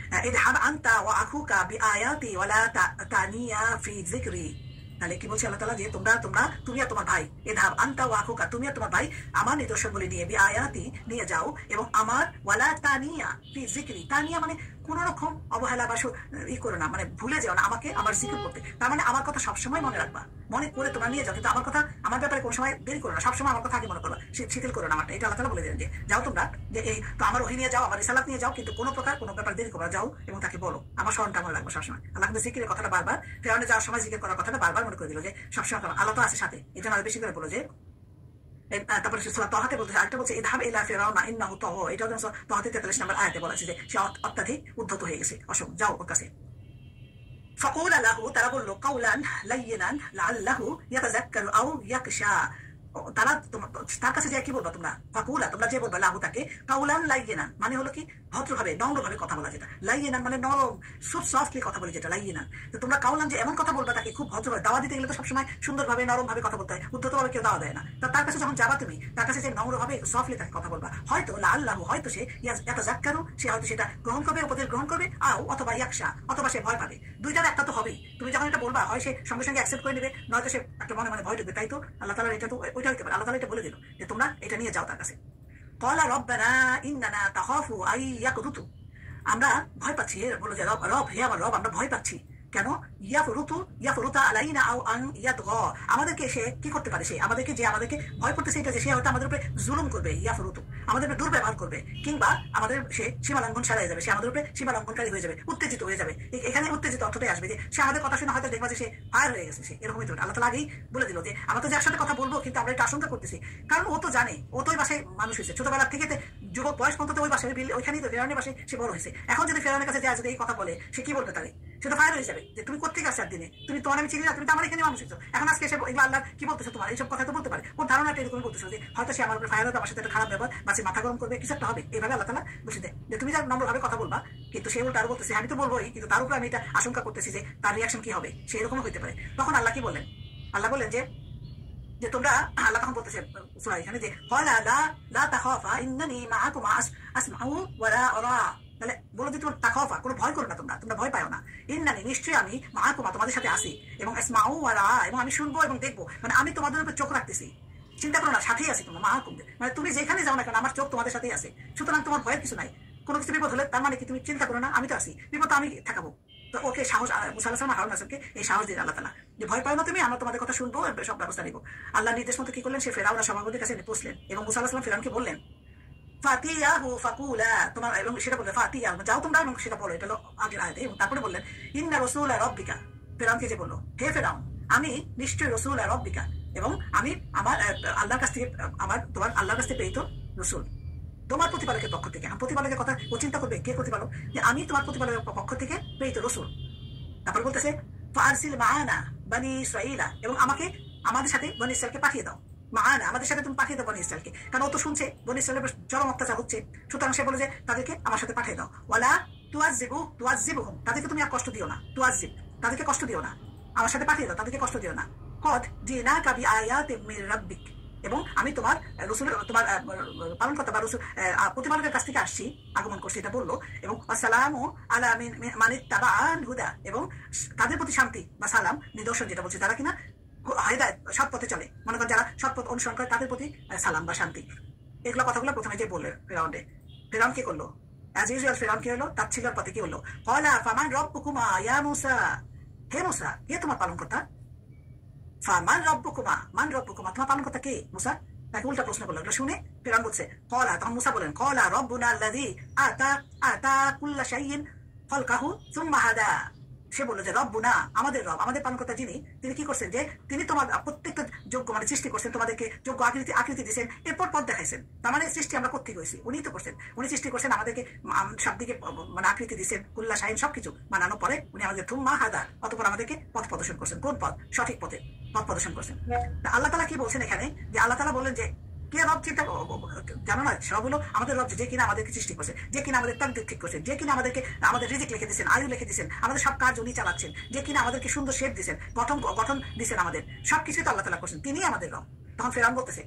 ইযহাব আনতা ওয়া আখুকা বিআয়াতি ওয়া লা তানিয়া ফি যিকরি। তাহলে কি বলছে আল্লাহ তাআলা, যে তুমি আর তোমার ভাই, ইযহাব আনতা ওয়া আখুকা, তুমি আর তোমার ভাই আমার নিদর্শনগুলি নিয়ে, বিআয়াতি নিয়ে যাও, এবং আমার ওয়ালা তানিয়া ফি যিকরি। তানিয়া মানে কোন রকম অবহেলা বা করো না, মানে ভুলে যাও না আমাকে, আমার জিকির করতে। তার মানে আমার কথা সবসময় মনে রাখবা, মনে করে তোমরা নিয়ে যাও, কিন্তু আমার কথা, আমার ব্যাপারে কোনো সময় দেরি করো না, সবসময় আমার কথা আগে মনে করবা, শিথিল করো না আমারটা। এটা আল্লাহ তাআলা বলে দেন যে যাও তোমরা, যে এই তো আমার ওহী নিয়ে যাও, আমার রিসালাত নিয়ে যাও, কিন্তু কোনো প্রকার কোনো ব্যাপার দেরি করো যাও, এবং তাকে বলো আমার স্মরণটা মনে রাখবো সবসময়। আল্লাহ কিন্তু জিকিরের কথাটা বারবার, ফেরাউনে যাওয়ার সময় জিকির করার কথাটা বারবার মনে করে দিল, যে সবসময় আল্লাহ তো আছে সাথে, এই জন্য আরো বেশি করে বলো যে। তারপরে সূরা তহাতে বলতে, আরেকটা বলছে ইযহাব ইলা ফিরআউনা ইন্নাহু তাগা। এটাও তহাতে 43 নম্বর আয়াতে বলা আছে যে সে অত্যাধিক উদ্ধত হয়ে গেছে, অসম, যাও ওর কাছে। ফাকুলা লাহু, তারা বললো কাউলান লাইয়িনান লাআল্লাহু ইয়াতাযাক্কারু আও ইয়াকশা। তারা তার কাছে যে কি বলবা তোমরা? ফাকুলা, তোমরা যে বলবা লাহু তাকে, কাউলান লাইয়িনান মানে হলো কি ভদ্রভাবে, নম্রভাবে কথা বলা, যেটা লাইয়িনান মানে নরম, খুব সফটলি কথা বলে, যেটা লাইয়িনান। তো তোমরা কাউলান যে এমন কথা বলবা তাকে খুব ভদ্রভাবে। দাওয়া দিতে গেলে তো সবসময় সুন্দরভাবে নরম ভাবে কথা বলতে হয়, উদ্ধতভাবে কেউ দাওয়া দেয় না। তার কাছে যখন যাবা তুমি, তার কাছে যে নম্রভাবে সফটলি তাকে কথা বলবা, হয়তো লাআল্লাহু, হয়তো সে ইয়াতাযাক্কারু, সে হয়তো সেটা গ্রহণ করবে, উপদেশ গ্রহণ করবে, অথবা ইয়াকশা, অথবা সে ভয় পাবে। দুইটার একটা তো হবেই। তুমি যখন এটা বলবা, হয় সে সঙ্গে সঙ্গে অ্যাকসেপ্ট করে নেবে, নয়তো সে একটা মনে মনে ভয় ঢুকবে। তাই তো আল্লাহ তাআলা এটা তো ওইটা হইতে পারে, আল্লাহ তাআলা এটা বলে দিল যে তোমরা এটা নিয়ে যাও তার কাছে। ক্বালা রাব্বানা ইন্নানা তাখাফু আই ইয়াকরুতু, আমরা ভয় পাচ্ছি। বলো যে রব, হে আমার রব, আমরা ভয় পাচ্ছি। কেন? ইয়াফরুতা আলাইনা আও আন ইয়াতগা, আমাদেরকে সে কি করতে পারে? সে আমাদেরকে, যে আমাদেরকে ভয় করতেছে, এটা যে সে হয়তো আমাদের উপরে জুলুম করবে, ইয়াফরুতু আমাদের উপরে দুর্ব্যবহার করবে, কিংবা আমাদের সে সীমা লঙ্ঘন ছাড়াই যাবে, সে আমাদের উপরে সীমা লঙ্ঘনকারী হয়ে যাবে, উত্তেজিত হয়ে যাবে। এখানে উত্তেজিত অর্থটাই আসবে যে সে আমাদের কথা শুনে হয়তো দেখবা যে সে ফায়ার হয়ে গেছে, সে এরকমই তো। আল্লাহ তাআলা আগেই বলে দিল যে আমরা তো যার সাথে কথা বলবো, কিন্তু আমরা এটা আশঙ্কা করতেছি, কারণ ও তো জানে, ও তো ওই বাসায় মানুষ হয়েছে ছোটবেলা থেকে, যুবক বয়স পর্যন্ত ওই বাসায়, ওইখানেই তো ফেরাউনের বাসায় সে বড় হয়েছে। এখন যদি ফেরাউনের কাছে যায়, যদি এই কথা বলে, সে কি বলবে? তাহলে সে তো ফায়ার হয়ে যাবে যে তুমি কোথেকে আসছো দিনে, তুমি তোমার আমি চিনি না, তুমি তো আমার এখানে মানুষ হয়েছো, এখন আজকে এসে এগুলো আল্লাহ কি বলতেছো তোমার, এইসব কথা তো বলতে পারে। ওর ধারণাটা এরকম বলতেছো যে হয়তো সে আমার উপরে ফায়ার হবে, আমার সাথে একটা খারাপ ব্যবহার, বা সে মাথা গরম করবে, কিছু একটা হবে। এইভাবে আল্লাহ তাআলা বুঝে দেয় যে তুমি যা নম্রভাবে কথা বলবা, কিন্তু সে উল্টা আরো বলতেছে আমি তো বলবোই, কিন্তু তার উপরে আমি এটা আশঙ্কা করতেছি যে তার রিয়াকশন কি হবে, সে এরকম হইতে পারে। তখন আল্লাহ কি বললেন? আল্লাহ বললেন যে তোমরা, আল্লাহ তখন বলতেছে সূরা এখানে যে ক্বালা লা তাখাফা ইন্নানী মাআকুমা আসমাউ ওয়া লা আরা। তাহলে বলো যে তোমার তাখাফা, কোনো ভয় করো না, তোমরা ভয় পাও না। ইন্নানী, নিশ্চয়ই আমি, মাআকুমা তোমাদের সাথে আছি, এবং আসমাউ ওয়া রা, এবং আমি শুনবো এবং দেখবো, মানে আমি তোমাদের উপর চোখ রাখতেছি। চিন্তা করো না, সাথেই আছি তোমরা, মাআকুম, মানে তুমি যেখানে যাও না কেন আমার চোখ তোমাদের সাথেই আছে। সুতরাং তোমার ভয়ের কিছু নাই। কোনো কিছু বিপদ হলে তার মানে কি তুমি চিন্তা করো না, আমি তো আছি, বিপদ আমি ঠেকাবো। তো ওকে সাহস, মুসা আলাইহিস সালাম, হারুন আসলামকে এই সাহস দিলেন আল্লাহ তাআলা যে ভয় পাও না তুমি, আমরা তোমাদের কথা শুনবো, সব ব্যবস্থা নিব। আল্লাহ নির্দেশ মতো কি করলেন? সে ফেরাউনের সভাপতির কাছে পৌঁছলেন, এবং মুসা আলাইহিস সালাম ফেরাউনকে বললেন ফাতিয়াহু ফাকুলা, তোমার, এবং সেটা বললেন ফাতিয়া, যাও তোমরা, এবং সেটা বলো, এটা হলো আগের আয়াতে। এবং তারপরে বললেন ইন্না রাসূলা রাব্বিকা, ফেরাউনকে যে বললো, হে ফেরাউন, আমি নিশ্চয়ই রাসূলা রাব্বিকা, এবং আমি আমার আল্লাহর কাছ থেকে, তোমার আল্লাহর কাছ থেকে প্রেরিত রাসূল, তোমার প্রতিপালকের পক্ষ থেকে। প্রতিপালকের কথা ও চিন্তা করবে, কে প্রতিপালক? যে আমি তোমার প্রতিপালকের পক্ষ থেকে প্রেরিত রাসূল। তারপর বলতেছে ফারসিল মাআনা বনি ইসরাঈলা, এবং আমাকে আমাদের সাথে বনি ইসরাঈলকে পাঠিয়ে দাও। মাআনা, আমাদের সাথে তুমি পাঠিয়ে দাও বনি ইসরাঈলকে, কারণ ও তো শুনছে বনি ইসরাঈলের চরম অত্যাচার হচ্ছে, সুতরাং সে বলে যে তাদেরকে আমার সাথে পাঠিয়ে দাও। ওয়ালা তুআযিবুহুম, তাদেরকে তুমি আর কষ্ট দিও না, তুআযিব, তাদেরকে কষ্ট দিও না, আমার সাথে পাঠিয়ে দাও, তাদেরকে কষ্ট দিও না। কদ জিনাকা বিআয়াতিম মির রাব্বিক, এবং আমি তোমার রাসূলের, তোমার পালনকর্তা বা রাসূল প্রতিপালকের কাছ থেকে আসছি, আগমন করছি, এটা বললো। এবং আসসালামু আলা মানিত্তাবাআল হুদা, এবং তাদের প্রতি শান্তি বা সালাম, নিদর্শন যেটা বলছে, তারা কিনা হিদায়াত, সৎ পথে চলে, মনে করেন যারা সৎ পথ অনুসরণ করে, তাদের প্রতি সালাম বা শান্তি। এগুলো কথাগুলো প্রথমে যে বললেন ফেরাউন কি করলো? অ্যাজ ইউজুয়াল ফেরাউন কি হলো, তাচ্ছিল্যের পথে কি হলো, ক্বালা ফামান রাব্বুকুমা ইয়া মূসা, হে মূসা কে তোমার পালনকর্তা। ফামান রাব্বুকুমা, মান রাব্বুকুমা, তোমার পালনকর্তা কে মূসা। তাকে উল্টা প্রশ্ন করলো। এটা শুনে ফেরাউন বলছে ক্বালা, তখন মূসা বলেন ক্বালা রাব্বুনা আল্লাযী আতা কুল্লা শাইইন খালকাহু সুম্মা হাদা। সে বললো যে রব্বুনা, আমাদের রব, আমাদের পালনকর্তা যিনি, তিনি কি করছেন যে তিনি তোমার প্রত্যেকটা যোগ্য মানে সৃষ্টি করছেন, তোমাদেরকে যোগ্য আকৃতি দিয়েছেন, এরপর পথ দেখাইছেন। তার মানে সৃষ্টি আমরা কোত্থেকে হয়েছি, উনি তো করছেন, উনি সৃষ্টি করছেন, আমাদেরকে সব দিকে মানে আকৃতি দিয়েছেন, কুল্লা শাহিন সবকিছু বানানোর পরে উনি আমাদের থুম্মা হাদা, অতপর আমাদেরকে পথ প্রদর্শন করছেন। কোন পথ? সঠিক পথে পথ প্রদর্শন করছেন। আল্লাহ তাআলা কি বলছেন এখানে, যে আল্লাহ তাআলা বললেন যে কে রব চিন্তা জানো না, সব হলো আমাদের রব, যে কিনা আমাদেরকে সৃষ্টি করছে, যে কিনা আমাদের তাকদীর ঠিক করছেন, যে কিনা আমাদের রিজিক লিখে দিয়েছেন, আয়ু লিখে দিয়েছেন, আমাদের সব কাজ উনি চালাচ্ছেন, যে কিনা আমাদেরকে সুন্দর শেপ দিয়েছেন, গঠন দিয়েছেন, আমাদের সবকিছু তো আল্লাহ তাআলা করছেন, তিনিই আমাদের রব। তখন ফেরাউন বলতেছে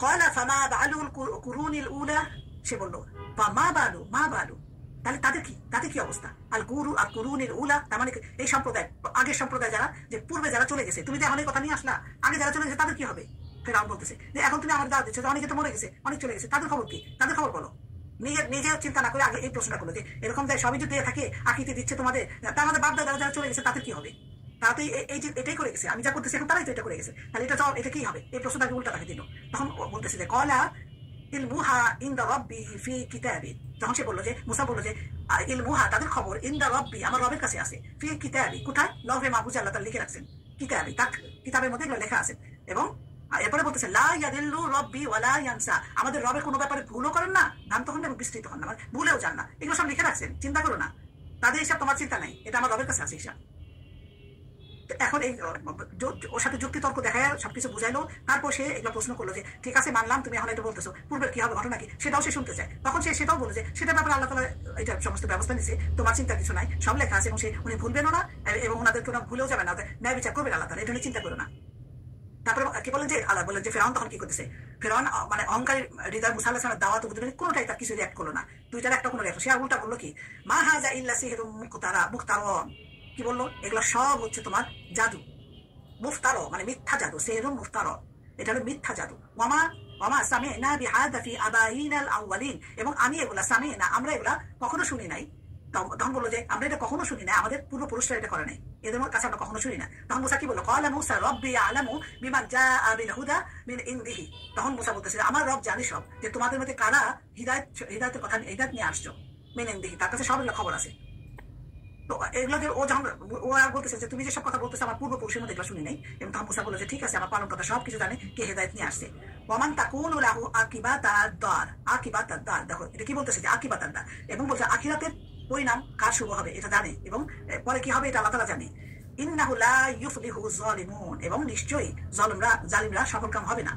ক্বালা ফামা বালুল কুরুনিল উলা, সে বলল মা বালু, তাহলে তাদের কি অবস্থা, আল কুরুনিল উলা, তার মানে এই সম্প্রদায়, আগের সম্প্রদায় যারা, যে পূর্বে যারা চলে গেছে, তুমি যে অনেক কথা নিয়ে আসলা, আগে যারা চলে গেছে তাদের কি হবে। ফেরাউন বলতেছে যে এখন তুমি আমার দাওয়াত দিচ্ছ, অনেকে তো মরে গেছে, অনেক চলে গেছে, তাদের খবর কি, তাদের খবর বলো। নিজেও চিন্তা না করে আগে এই প্রশ্নটা করলো যে এরকম যায় সবই যদি থাকে, আকৃতি দিচ্ছে তোমাদের, তা আমাদের বাপ দাদা যারা চলে গেছে তাদের কি হবে, তারা তো এটাই করে গেছে, আমি যা করতেছি এখন তারাই তো এটা করে গেছে, তাহলে এটা কি হবে, এই প্রশ্নটাকে উল্টা তাকে দিল। তখন বলতেছে যে ক্বালা ইলমুহা ইনদা রাব্বি ফি কিতাবি, তখন সে বললো যে মুসা বললো যে ইলমুহা, তাদের খবর, ইনদা রাব্বি, আমার রবের কাছে আছে, ফি কিতাবি, কোথায়, লৌহে মাহফুজে আল্লাহ তাআলা লিখে রাখছেন, কিতাবি, তার কিতাবের মধ্যে এগুলো লেখা আছে। এবং এরপরে বলতেছে লা ইয়াদিল্লু রাব্বি ওয়ালা ইয়ানসা, আমাদের রবের কোনো ব্যাপারে ভুলও করেন না, ভ্রান্ত হন না এবং বিস্তৃত হন না, মানে ভুলেও যান না, এগুলো সব লিখে রাখছেন, চিন্তা করো না, তাদের হিসাব তোমার চিন্তা নাই, এটা আমার রবের কাছে আছে হিসাব। এখন এই ওর সাথে যুক্তি তর্ক দেখায় সবকিছু বুঝাইলো, তারপর সে এগুলো প্রশ্ন করলো যে ঠিক আছে মানলাম তুমি এখন এটা বলতেছো, পূর্বের কি হবে, ঘটনা কি, সেটাও সে শুনতে চায়। তখন সে সেটাও বলে যে সেটার ব্যাপারে আল্লাহ তাআলা এটা সমস্ত ব্যবস্থা নিচ্ছে, তোমার চিন্তা কিছু নাই, সব লেখা আছে, এবং উনি ভুলবেনও না, এবং ওনাদের কোনো ভুলেও যাবে না, ন্যায় বিচার করবেন আল্লাহ তাআলা, এটা নিয়ে চিন্তা করো না। তারপরে কি বলেন যে আল্লাহ বলেন যে ফেরাউন তখন কি করতেছে, ফেরাউন মানে অহংকারী হৃদয় মুসা আলাইহিস সালামের দাওয়াত উপদেশ কোনোটাই তার কিছু রিঅ্যাক্ট করলো না, দুইটার একটা কোনো রিঅ্যাকশন। সে উল্টা বললো কি, মা হাযা ইল্লা সিহরুম মুখতারান, কি বললো, এগুলো সব হচ্ছে তোমার জাদু, মুফতারো মানে মিথ্যা জাদু, সিহরুম মুফতারো, এটা হলো মিথ্যা জাদু। ওয়ামা সামি'না বিহাযা ফি আবাইনাল আউয়ালিন, এবং আমি এগুলা সামি'না, আমরা এগুলা কখনো শুনি নাই। তখন বললো যে আমরা এটা কখনো শুনি না, আমাদের পূর্বপুরুষরা এটা করে নাই, এদের কাছে আমরা কখনো শুনি না। তখন মুসা কি বললো, ক্বালা মূসা রাব্বি আ'লামু বিমান জাআ বিল হুদা মিন ইনদিহি, তখন মুসা বলতেছে আমার রব জানে সব, যে তোমাদের মধ্যে কারা হিদায়াতের কথা হিদায়াত নিয়ে আসছো, মিন ইনদিহি, তার কাছে সব এগুলো খবর আছে। তো এগুলো যে ও যখন ও আর বলতেছে যে তুমি যেসব কথা বলতেছো আমার পূর্বপুরুষের মধ্যে এগুলো শুনি নাই, এবং তখন মুসা বললো যে ঠিক আছে, আমার পালন কথা সবকিছু জানে, কে হেদায়েত নিয়ে আসছে। ওয়ামান তাকুনু লাহু আকিবাতাদ দার, দেখো এটা কি বলতেছে যে আকিবাতাদ দার, এবং বলছে আখিরাতের পরিণাম কার শুভ হবে এটা জানে, এবং পরে কি হবে এটা আল্লাহ তাআলা জানে। ইন্নাহু লা ইউফলিহু যালিমুন, এবং নিশ্চয়ই জালিমরা সফলকাম হবে না,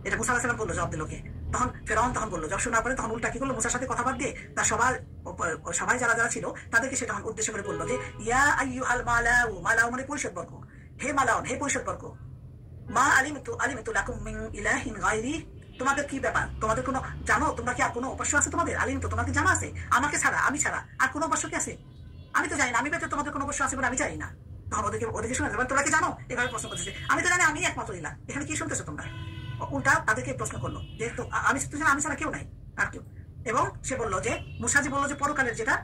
এটা মুসা আলাইহিস সালাম বললো জবাব দিল কে। তখন ফেরাউন তখন বললো, যখন শোনার পরে তখন উল্টা কি করলো, মুসার সাথে কথা বাদ দিয়ে তার সবাই যারা ছিল তাদেরকে সে তখন উদ্দেশ্য করে বললো যে ইয়া আইয়ুহাল মালাউ, মালাউ মানে পরিষদবর্গ, হে মালাউন, হে পরিষদবর্গ, মা আলিমতু লাকুম মিন ইলাহিন গায়রি, তোমাদের কি ব্যাপার, তোমাদের কোনো জানো, তোমরা কি আর কোনো উপাস্য আছে তোমাদের, আলিমতু তোমাদের জানা আছে, আমাকে ছাড়া, আমি ছাড়া আর কোনো উপাস্য কি আছে, আমি তো জানি না, আমি বেঁচে তোমাদের কোনো উপাস্য আছে বলে আমি জানি না। তখন ওদেরকে শোনা যাবে, তোমরা কি জানো, এভাবে প্রশ্ন করতেছে, আমি তো জানি আমি একমাত্র ইলাহ, এখানে কি শুনতেছো তোমরা, উল্টা তাদেরকে প্রশ্ন করলো যে আমি ছাড়া কেউ নাই আর কেউ। এবং সে বললো যে মুসাজি বললো যে পরকালের যেটা,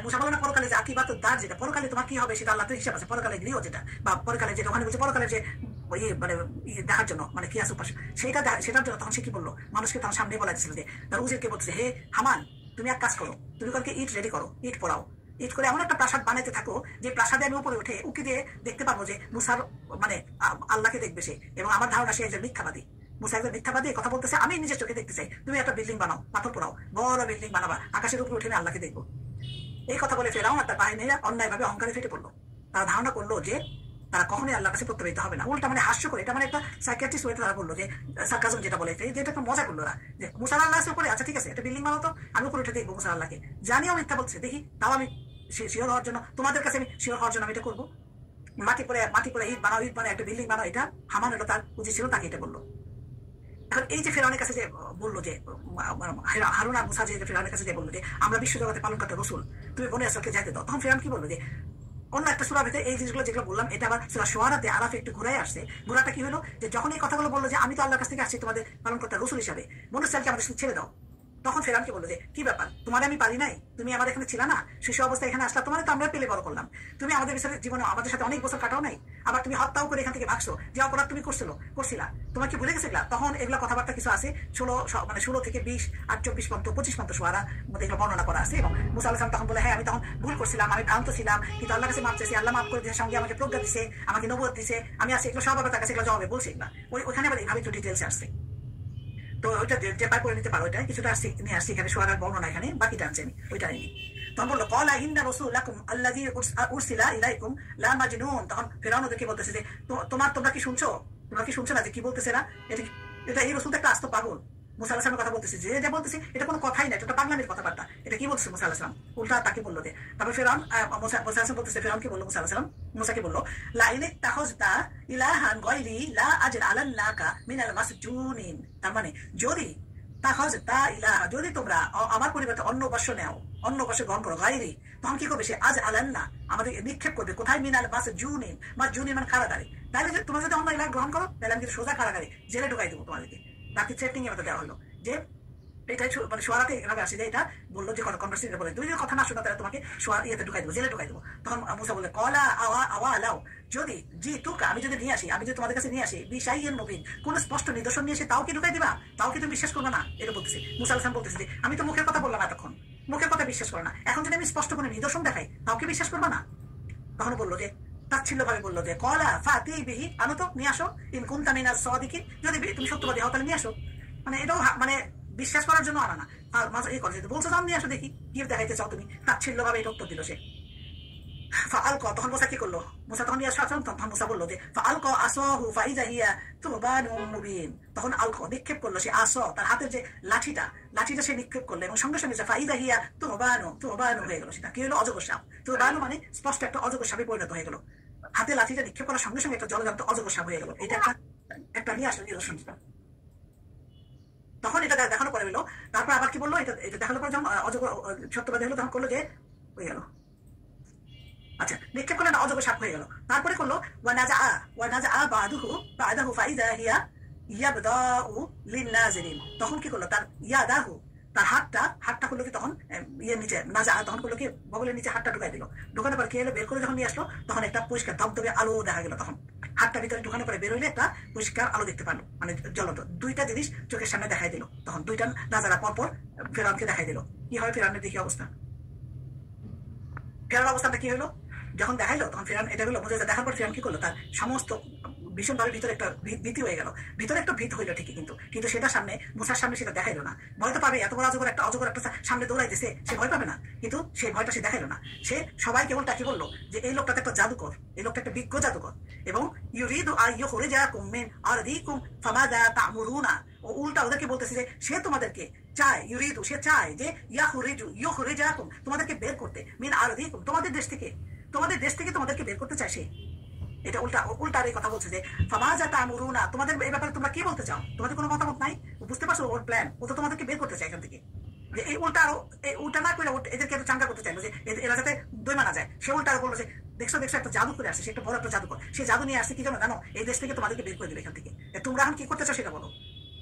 মুসা বলো না পরকালে যে আকিবাতুদ দার, যেটা পরকালে তোমার কি হবে সেটা আল্লাহর হিসাব আছে, পরকালে গৃহ যেটা, বা পরকালে যেটা ওখানে বলছে পরকালে যে মানে দেখার জন্য, মানে কি আছে উপাস, সেটার জন্য তখন সে কি বললো, মানুষকে তার সামনে বলা দিচ্ছিল যে তার উজিরকে বলছে হে হামান, তুমি এক কাজ করো, তুমি কালকে ইট রেডি করো, ইট পোড়াও, ইট করে এমন একটা প্রাসাদ বানাইতে থাকো যে প্রাসাদে আমি উপরে উঠে উকি দিয়ে দেখতে পারবো যে মুসার মানে আল্লাহকে দেখবে সে, এবং আমার ধারণা সে একজন মিথ্যাবাদী, মুসা একজন মিথ্যাবাদী কথা বলতেছে, আমি নিজের চোখে দেখতে চাই, তুমি একটা বিল্ডিং বানাও, পাথর পোড়াও, বড় বিল্ডিং বানাবা, আকাশের উপরে উঠে আল্লাহকে দেখবো। এই কথা বলে ফেরাউন আর তার বাহিনীরা অন্যায়ভাবে অহংকারে ফেটে পড়লো। তারা ধারণা করলো যে তারা কখনোই আল্লাহর কাছে প্রত্যাবৃত হবে না, উল্টা মানে হাস্য করে, এটা মানে একটা সাইকিয়াট্রিস্ট ওয়েতে তারা বললো যে সার্কাজম যেটা বলে, যে এটা একটা মজা করলো ওরা, যে মুসা আল্লাহ উপরে, আচ্ছা ঠিক আছে একটা বিল্ডিং বানাও তো, আমি উপরে উঠে দেখবো মুসা আল্লাহকে, জানিও মিথ্যা বলছে, দেখি তাও আমি শিওর হওয়ার জন্য, তোমাদের কাছে আমি শিওর হওয়ার জন্য আমি এটা করবো, মাটি পরে ইট বানাও একটা বিল্ডিং বানাও, এটা হামান হলো তার উচিত ছিল, তাকে এটা বললো। এখন এই যে ফেরাউনের কাছে যে বললো যে হারুন আর মুসা যে ফেরাউনের কাছে যে বললো যে আমরা বিশ্ব জগতে পালন করতে রসুল, তুমি বনে আসলকে যাইতে দাও, তখন ফেরাউন কি বললো যে অন্য একটা সূরা ভেতরে এই জিনিসগুলো যেগুলো বললাম এটা আবার সূরা শুআরাতে আরাফে একটু ঘুরাই আসছে। ঘোরাটা কি হলো যে যখন এই কথাগুলো বললো যে আমি তো আল্লাহর কাছ থেকে আসছি তোমাদের পালন করতে রসুল হিসাবে, বনু ইসরাইলকে আমাদের ছেড়ে দাও, তখন ফেরাউনকে বললো যে কি ব্যাপার, তোমার আমি পারি নাই, তুমি আমার এখানে ছিল না, শিশু অবস্থায় এখানে আসলা, তোমার তো আমরা পেলে বড় করলাম, তুমি আমাদের বিষয়ে জীবনে আমাদের সাথে অনেক বছর কাটাও নাই, আবার তুমি হত্যাও করে এখান থেকে ভাগছো, যে অপরাধ তুমি করছিলা, তোমার কি ভুলে গেছিলা? তখন এগুলা কথাবার্তা কিছু আছে 16 থেকে 20 আর 24 পর্যন্ত 25 পর্যন্ত সোয়ারা মধ্যে এগুলো বর্ণনা করা আছে। এবং মুসা আলাইহিস সালাম তখন বলে, হ্যাঁ আমি তখন ভুল করছিলাম, আমি ভ্রান্ত ছিলাম, কিন্তু আল্লাহ কাছে মাপ চাইছি, আল্লাহ মাফ করে দিয়েছে, সঙ্গে আমাকে প্রজ্ঞা দিছে, আমাকে নবুয়ত দিছে, আমি আসি এগুলো সব তার কাছে এগুলো জবাবে বলছি। এগুলা ওইখানে আবার এইভাবে একটু ডিটেলসে আসছে। তো ওইটা যে পাই করে নিতে পারো, ওইটা কিছুটা নিয়ে আসছি এখানে, সোয়ারার বর্ণনা এখানে, বাকিটা আনছি আমি, ওইটা আনি। তখন বললো কলা ইন্না রাসূলাকুম আল্লাযী উরসিলা ইলাইকুম লা মাজনুন। তখন ফেরাউন ওদেরকে বলতেছে যে তোমরা কি শুনছো না যে কি বলতেছে না, এটা এই রসুল একটা আস্ত পাগল। মুসা আলাইহিস সালামের কথা বলতেছে, যে যা বলতেছে এটা কোনো কথাই না, এটা পাগলামির কথাবার্তা, এটা কি বলছে মুসা আলাইহিস সালাম, উল্টা তাকে বললো যে। তারপর ফেরাউন মুসা আলাইহিস সালাম বলতেছে, ফেরাউন কি বললো মুসা আলাইহিস সালাম, মুসাকে বললো লা ইন ইত্তাখাযতা ইলাহান গায়রি লা আজআলান্নাকা মিনাল মাসজুনিন। তার মানে যদি তোমরা আমার পরিবর্তে অন্য উপাস্য নেও, অন্য উপাস্য গ্রহণ করো, গায়রি, তখন কি করবে সে আজ আলান্না, আমাদের নিক্ষেপ করবে কোথায়, মিনাল মাসজুনিন, মাসজুনিন মানে কারাগারে। তাহলে তোমরা যদি অন্য ইলাহ গ্রহণ করো, তাহলে আমি সোজা কারাগারে জেলে ঢুকাই দেবো তোমাদেরকে। বাকি থ্রেটিং এর মধ্যে দেওয়া হলো যে এটাই মানে সোয়ারাতে এভাবে আসে যে এটা বললো যে কনভার্সেশন বলে, তুমি যদি কথা না শোনা তাহলে তোমাকে ইয়েতে ঢুকাই দেবো, জেলে ঢুকাই দেবো। তখন মুসা বলে কলা আওয়া আলাও, যদি জি তুকা আমি যদি নিয়ে আসি, আমি যদি তোমাদের কাছে নিয়ে আসি বিশাইয়ের মুবিন, কোন স্পষ্ট নিদর্শন নিয়ে এসে তাও কি ঢুকাই দিবা, তাও কি তুমি বিশ্বাস করবে না? এটা বলতেছে মুসা আলাইহিস সালাম বলতেছে যে আমি তো মুখের কথা বললাম এতক্ষণ, মুখের কথা বিশ্বাস করো না, এখন যদি আমি স্পষ্ট কোনো নিদর্শন দেখাই তাও কি বিশ্বাস করবে না? তখন বললো যে তাচ্ছিল্য ভাবে বললো যে কলা ফাতি বিহি, আনো তো নিয়ে আসো, ইন কুনতা মিনাস সাদিকিন, যদি তুমি সত্যবাদী হও তাহলে নিয়ে আসো। মানে এটাও মানে বিশ্বাস করার জন্য আনা না, আর মাঝে এই করে বলছো দাম নিয়ে আসো দেখি কি দেখাইতে চাও তুমি, তাচ্ছিল্য ভাবে এটা উত্তর দিল সে। ফাআলকা, তখন মুসা কি করলো, মুসা তখন নিয়ে আসো, তখন মুসা বললো যে ফাআলকা আসাহু ফাইযা হিয়া তুবানুম মুবিন। তখন আলকা নিক্ষেপ করলো সে আসা, তার হাতের যে লাঠিটা সে নিক্ষেপ করলো, এবং সঙ্গে সঙ্গে ফাইযা হিয়া তুবানু হয়ে গেল, সেটা কি হলো, অজগর সাপ। তুবানু মানে স্পষ্ট একটা অজগর সাপে পরিণত হয়ে গেল, হাতে লাঠিটা নিক্ষেপ করার সঙ্গে সঙ্গে একটা জলজান্ত অজগর সাপ হয়ে গেল। এটা একটা নিয়ে আসলো নিদর্শন। তখন এটা দেখানো পরে হলো, তারপর আবার কি বললো, এটা দেখানোর পরে যখন অজগর সত্যবাদী হলো, তখন করলো যে হয়ে গেল, আচ্ছা নিক্ষেপ করলেন, অজগর সাপ হয়ে গেল। তারপরে করলো তখন কি করলো, তার ইয়াদাহু, তার হাতটা করলো কি, তখন ইয়ের নিচে নাজা, তখন করলো কি বগলের নিচে হাতটা ঢুকাই দিল। ঢুকানোর পর কি হলো, বের করে যখন নিয়ে আসলো, তখন একটা পরিষ্কার ধবধবে আলো দেখা গেল। তখন হাতটা ভিতরে ঢুকানোর পরে বের হইলে একটা পরিষ্কার আলো দেখতে পারলো, মানে জ্বলন্ত দুইটা জিনিস চোখের সামনে দেখাই দিল। তখন দুইটা নাজারা পরপর ফেরাউনকে দেখাই দিল। কি হয় ফেরাউনের দেখি অবস্থা, ফেরাউন অবস্থাটা কি হলো, যখন দেখাইলো তখন ফেরাউন এটা হলো বোঝা যায়। দেখার পর ফেরাউন কি করলো, তার সমস্ত ভীষণভাবে ভিতরে একটা ভীতি হয়ে গেল, ভিতরে একটা ভীত হইলো ঠিকই, কিন্তু সেটা সামনে মুসার সামনে সেটা দেখাইলো না। ভয় তো পাবে, এত বড় অজগর একটা সামনে দৌড়াইতেছে, সে ভয় পাবে না, কিন্তু সেই ভয়টা সে দেখাইলো না। সে সবাই কেবল তাকে বললো যে এই লোকটা একটা জাদুকর, এই লোকটা একটা বিজ্ঞ জাদুকর, এবং ইউরিদু আইয়ুখরিজাকুম মিন আরদিকুম ফামাযা তা'মুরুনা, ও উল্টা ওদেরকে বলতেছে যে সে তোমাদেরকে চায়, ইউরিদু সে চায় যে ইউখরিজাকুম তোমাদেরকে বের করতে, মিন আরদিকুম তোমাদের দেশ থেকে তোমাদেরকে বের করতে চায় সে। এটা উল্টা এই কথা বলছে যে ফামাযা তা'মুরুনা, তোমাদের এই ব্যাপারে তোমরা কি বলতে চাও, তোমাদের কোনো মতামত নাই, বুঝতে পারছো ওর প্ল্যান, ও তো তোমাদেরকে বের করতে চায় এখান থেকে। যে এই উল্টা না করে এদেরকে একটু চাঙ্গা করতে চাইলো যে এরা যাতে দই মানা যায়। সে উল্টা বললো যে দেখছো একটা জাদু করে আসছে, সে একটা বড় একটা জাদুকর, সে জাদু নিয়ে আসছে কি জানো, এই দেশ থেকে তোমাদেরকে বের করে দেবে এখান থেকে, তোমরা এখন কি করতে চাও সেটা বলো।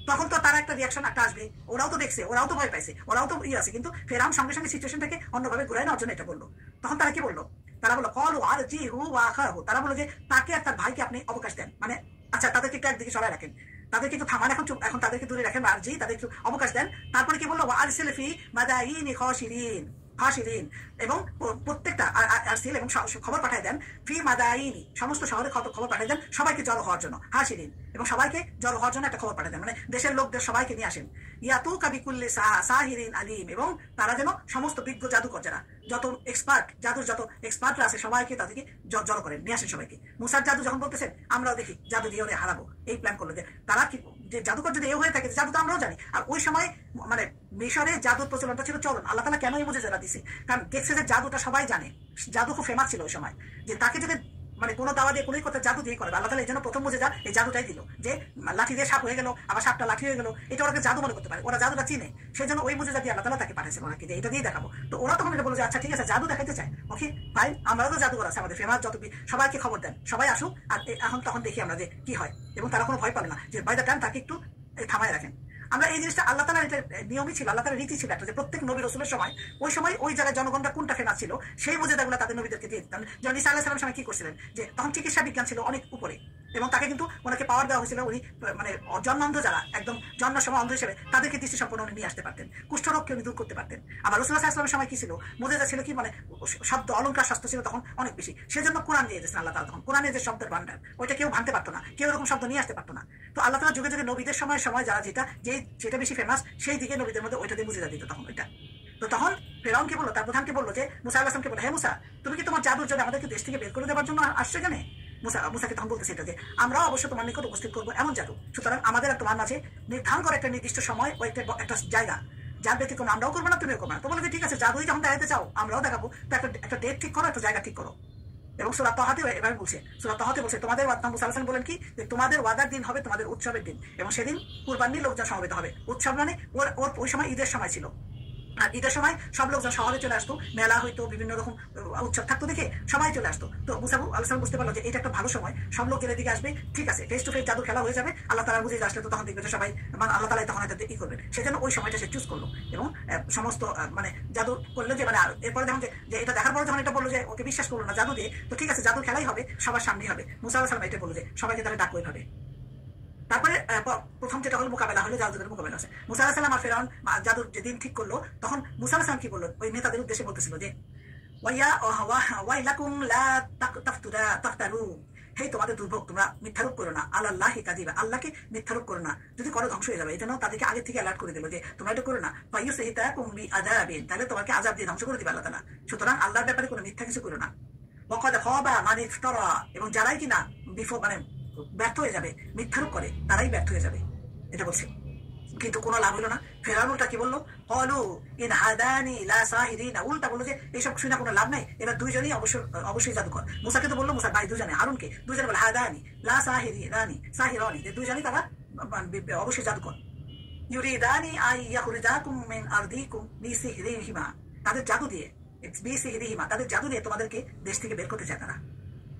তখন তো তারা একটা রিয়াকশন একটা আসবে, ওরাও তো দেখছে, ওরাও তো ভয় পাইছে, ওরাও তো আছে, কিন্তু ফেরাউন সঙ্গে সঙ্গে সিচুয়েশনটাকে অন্যভাবে ঘুরাই নেওয়ার জন্য এটা বললো। তখন তারা কি বললো, তারা বললো কল আর জি হু ওয়াখাহু, তারা বললো যে তাকে আর তার ভাইকে আপনি অবকাশ দেন, মানে আচ্ছা তাদেরকে একটু একদিকে সরাই রাখেন, তাদেরকে একটু থামান, এখন তাদেরকে দূরে রাখেন, আর জি তাদের একটু অবকাশ দেন। তারপরে কি বললো আরসিল ফি মাদাইনি খাশিরিন, এবং প্রত্যেকটা আরসিল এবং খবর পাঠিয়ে দেন, ফি মাদাইনি সমস্ত শহরে খবর পাঠিয়ে দেন সবাইকে জড়ো হওয়ার জন্য, হাসিরিন এবং সবাইকে জড়ো হওয়ার জন্য একটা খবর পাঠিয়ে দেন, মানে দেশের লোকদের সবাইকে নিয়ে আসেন। ইয়াতু কাবিকুল্লি সাহিরিন আলিম, এবং তারা যেন সমস্ত বিজ্ঞ জাদুকর যারা যত এক্সপার্টরা আছে সবাইকে তাদেরকে জড়ো করেন, নিয়ে আসেন সবাইকে। মুসার জাদু যখন বলতেছেন আমরাও দেখি জাদু দিয়ে ওরে হারাবো, এই প্ল্যান করলো যে তারা কি যে জাদুকর যদি এ হয়ে থাকে, জাদু তো আমরাও জানি। আর ওই সময় মানে মিশরে জাদুর প্রচলনটা ছিল চলন, আল্লাহ তাআলা কেন এই মুজিজা দিছে, কারণ দেখছে যে জাদুটা সবাই জানে, জাদু খুব ফেমাস ছিল ওই সময়, যে তাকে যদি মানে কোনো দাওয়া দিয়ে কোনোই কথা জাদু দিয়ে করে, আল্লাহ তাআলা এই জন্য প্রথম মুজিজা এই জাদুটাই দিল, যে লাঠি দিয়ে সাপ হয়ে গেল, আবার সাপটা লাঠি হয়ে গেল, এটা ওরা জাদু মনে করতে পারে, ওরা জাদুটা চিনে, সেই জন্য ওই মুজিজা দিয়ে আল্লাহ তাআলা তাকে পাঠাইছে ওনাকে, যে এটা দিয়ে দেখাবো। তো ওরা তখন এটা বললো যে আচ্ছা ঠিক আছে জাদু দেখাইতে চায়, ওকে ফাইন, আমরাও তো জাদুকর আছে আমাদের ফেমাস, যত সবাইকে খবর দেন, সবাই আসুক, আর এখন তখন দেখি আমরা যে কি হয়। এবং তারা কোনো ভয় পাবে না, যে বাই দ্য টাইম তাকে একটু থামায় রাখেন। আমরা এই জিনিসটা আল্লাহ তাআলার এটা নিয়মই ছিল, আল্লাহ তাআলার রীতি ছিল একটা, যে প্রত্যেক নবী রাসূলের সময় ওই জায়গায় জনগণরা কোনটা ফেমাস ছিল সেই মুজিজাগুলো তাদের নবীদেরকে দিয়ে দিতেন। যেমন ঈসা আলাইহিস সালামের সময় কি করছিলেন, যে তখন চিকিৎসা বিজ্ঞান ছিল অনেক উপরে, এবং তাকে কিন্তু ওনাকে পাওয়ার দেওয়া হয়েছিল, উনি মানে জন্মান্ধ যারা একদম জন্মের সময় অন্ধ হিসেবে তাদেরকে দৃষ্টি সম্পন্ন উনি নিয়ে আসতে পারতেন, কুষ্ঠরোগকে উনি দূর করতে পারতেন। আবার রাসূলুল্লাহ সাল্লাল্লাহু আলাইহি ওয়াসাল্লামের সময় কি ছিল, মুজিজা ছিল কি, মানে শব্দ অলংকার শাস্ত্র ছিল তখন অনেক বেশি, সেজন্য কোরআন দিয়ে দিয়েছেন আল্লাহ তাআলা। তখন কোরআনের যে শব্দের ভান্ডার ওইটা কেউ ভাঙতে পারতো না, কেউ এরকম শব্দ নিয়ে আসতে পারতো না। তো আল্লাহ তাআলা যুগে যুগে নবীদের সময় যারা যেটা বেশি ফেমাস সেই দিকে নবীদের মধ্যে ওইটা দিয়ে মুজিজা দিত তখন ওইটা। তো তখন ফেরাউন কি বললো, তার প্রধানকে বললো যে মুসা আলাইহিস সালামকে বললো, হে মুসা, তুমি কি তোমার জাদুর জন্য আমাদেরকে দেশ থেকে বের করে দেওয়ার জন্য আসছে এখানে? মুসাকে তখন বলতেছে এটা যে আমরাও অবশ্য তোমার নিকট উপস্থিত করবো এমন জাদু, সুতরাং আমাদের আর তোমার মাঝে নির্ধারণ করে একটা নির্দিষ্ট সময় ও একটা জায়গা, যার ব্যতিক্রম আমরাও করবো না, তুমিও করবো না। তো বলে ঠিক আছে, জাদুই যখন দেখাতে চাও আমরাও দেখাবো, তো একটা ডেট ঠিক করো, একটা জায়গা ঠিক করো। এবং সূরা তাহাতে এভাবে বলছে, সূরা তাহাতে বলছে তোমাদের মুসা আলাইহিস সালাম বলেন কি, যে তোমাদের ওয়াদার দিন হবে তোমাদের উৎসবের দিন, এবং সেদিন কুরবানির লোকজন সমবেত হবে। উৎসব মানে ওর ওই সময় ঈদের সময় ছিল, আর ঈদের সময় সব লোকজন শহরে চলে আসতো, মেলা হইতো, বিভিন্ন রকম উৎসব থাকতো, দেখে সবাই চলে আসতো। তো মুসা আলাইহিস সালাম বুঝতে পারলো যে এটা একটা ভালো সময়, সব লোক এর দিকে আসবে, ঠিক আছে, ফেস টু ফেস জাদু খেলা হয়ে যাবে, আল্লাহ তাআলা বুঝে আসলে তো তখন দেখবে যে সবাই, মানে আল্লাহ তাআলা তখন এটা ই করবেন, সেজন্য ওই সময়টা সে চুজ করলো। এবং সমস্ত মানে জাদু করলো, যে মানে এরপরে যখন যে এটা দেখার পরে যখন এটা বললো যে ওকে বিশ্বাস করলো না জাদু দিয়ে, তো ঠিক আছে জাদু খেলাই হবে, সবার সামনেই হবে। মুসা আলাইহিস সালাম এটা বললো যে সবাইকে তাহলে ডাকো এইভাবে। তারপরে প্রথম যেটা হলো মোকাবেলা হলো, জাদুদের মোকাবেলা আছে। মুসা আলাইহিস সালাম আর ফেরাউন জাদুর যেদিন ঠিক করলো, তখন মুসা আলাইহিস সালাম কি বললো, ওই নেতাদের উদ্দেশ্যে বলতেছিল যে ওয়াইলাকুম লা তাফতারু, হে তোমাদের দুর্ভোগ, তোমরা মিথ্যারোপ করো না, আল্লাহি কাযিবা, আল্লাহকে মিথ্যারোপ করো না, যদি করো ধ্বংস হয়ে যাবে। এটা নাও তাদেরকে আগে থেকে অ্যালার্ট করে দিল যে তোমরা এটা করো না, ফায়ুসহিতাকুম বিআযাবিন, তাহলে তোমাকে আযাব দিয়ে ধ্বংস করে দিবে আল্লাহ তাআলা। সুতরাং আল্লাহর ব্যাপারে কোনো মিথ্যা কিছু করো না। ওয়াকাদ খাবা মান ইফতারা, এবং যারাই কিনা মানে ব্যর্থ হয়ে যাবে, মিথ্যারোপ করে, তারাই ব্যর্থ হয়ে যাবে, এটা বলছে। কিন্তু কোনো লাভ হলো না। ফেরাউন উল্টা কি বললো, ক্বালু ইন হাদানি লা সাহিরিন, উল্টা বললো যে এইসব শুনে কোনো লাভ নাই, এরা দুইজনই অবশ্যই জাদুকর। মুসাকে তো বললো, মুসা ভাই দুজনে, হারুনকে দুজনে বলে হাদানি লা সাহিরানি, দুইজনই তারা অবশ্যই জাদুকর। ইউরিদানি আন ইয়াখরিজাকুম মিন আরদিকুম বিসিহরিহিমা, তাদের জাদু দিয়ে, বিসিহরিহিমা, তাদের জাদু দিয়ে তোমাদেরকে দেশ থেকে বের করতে চায় তারা।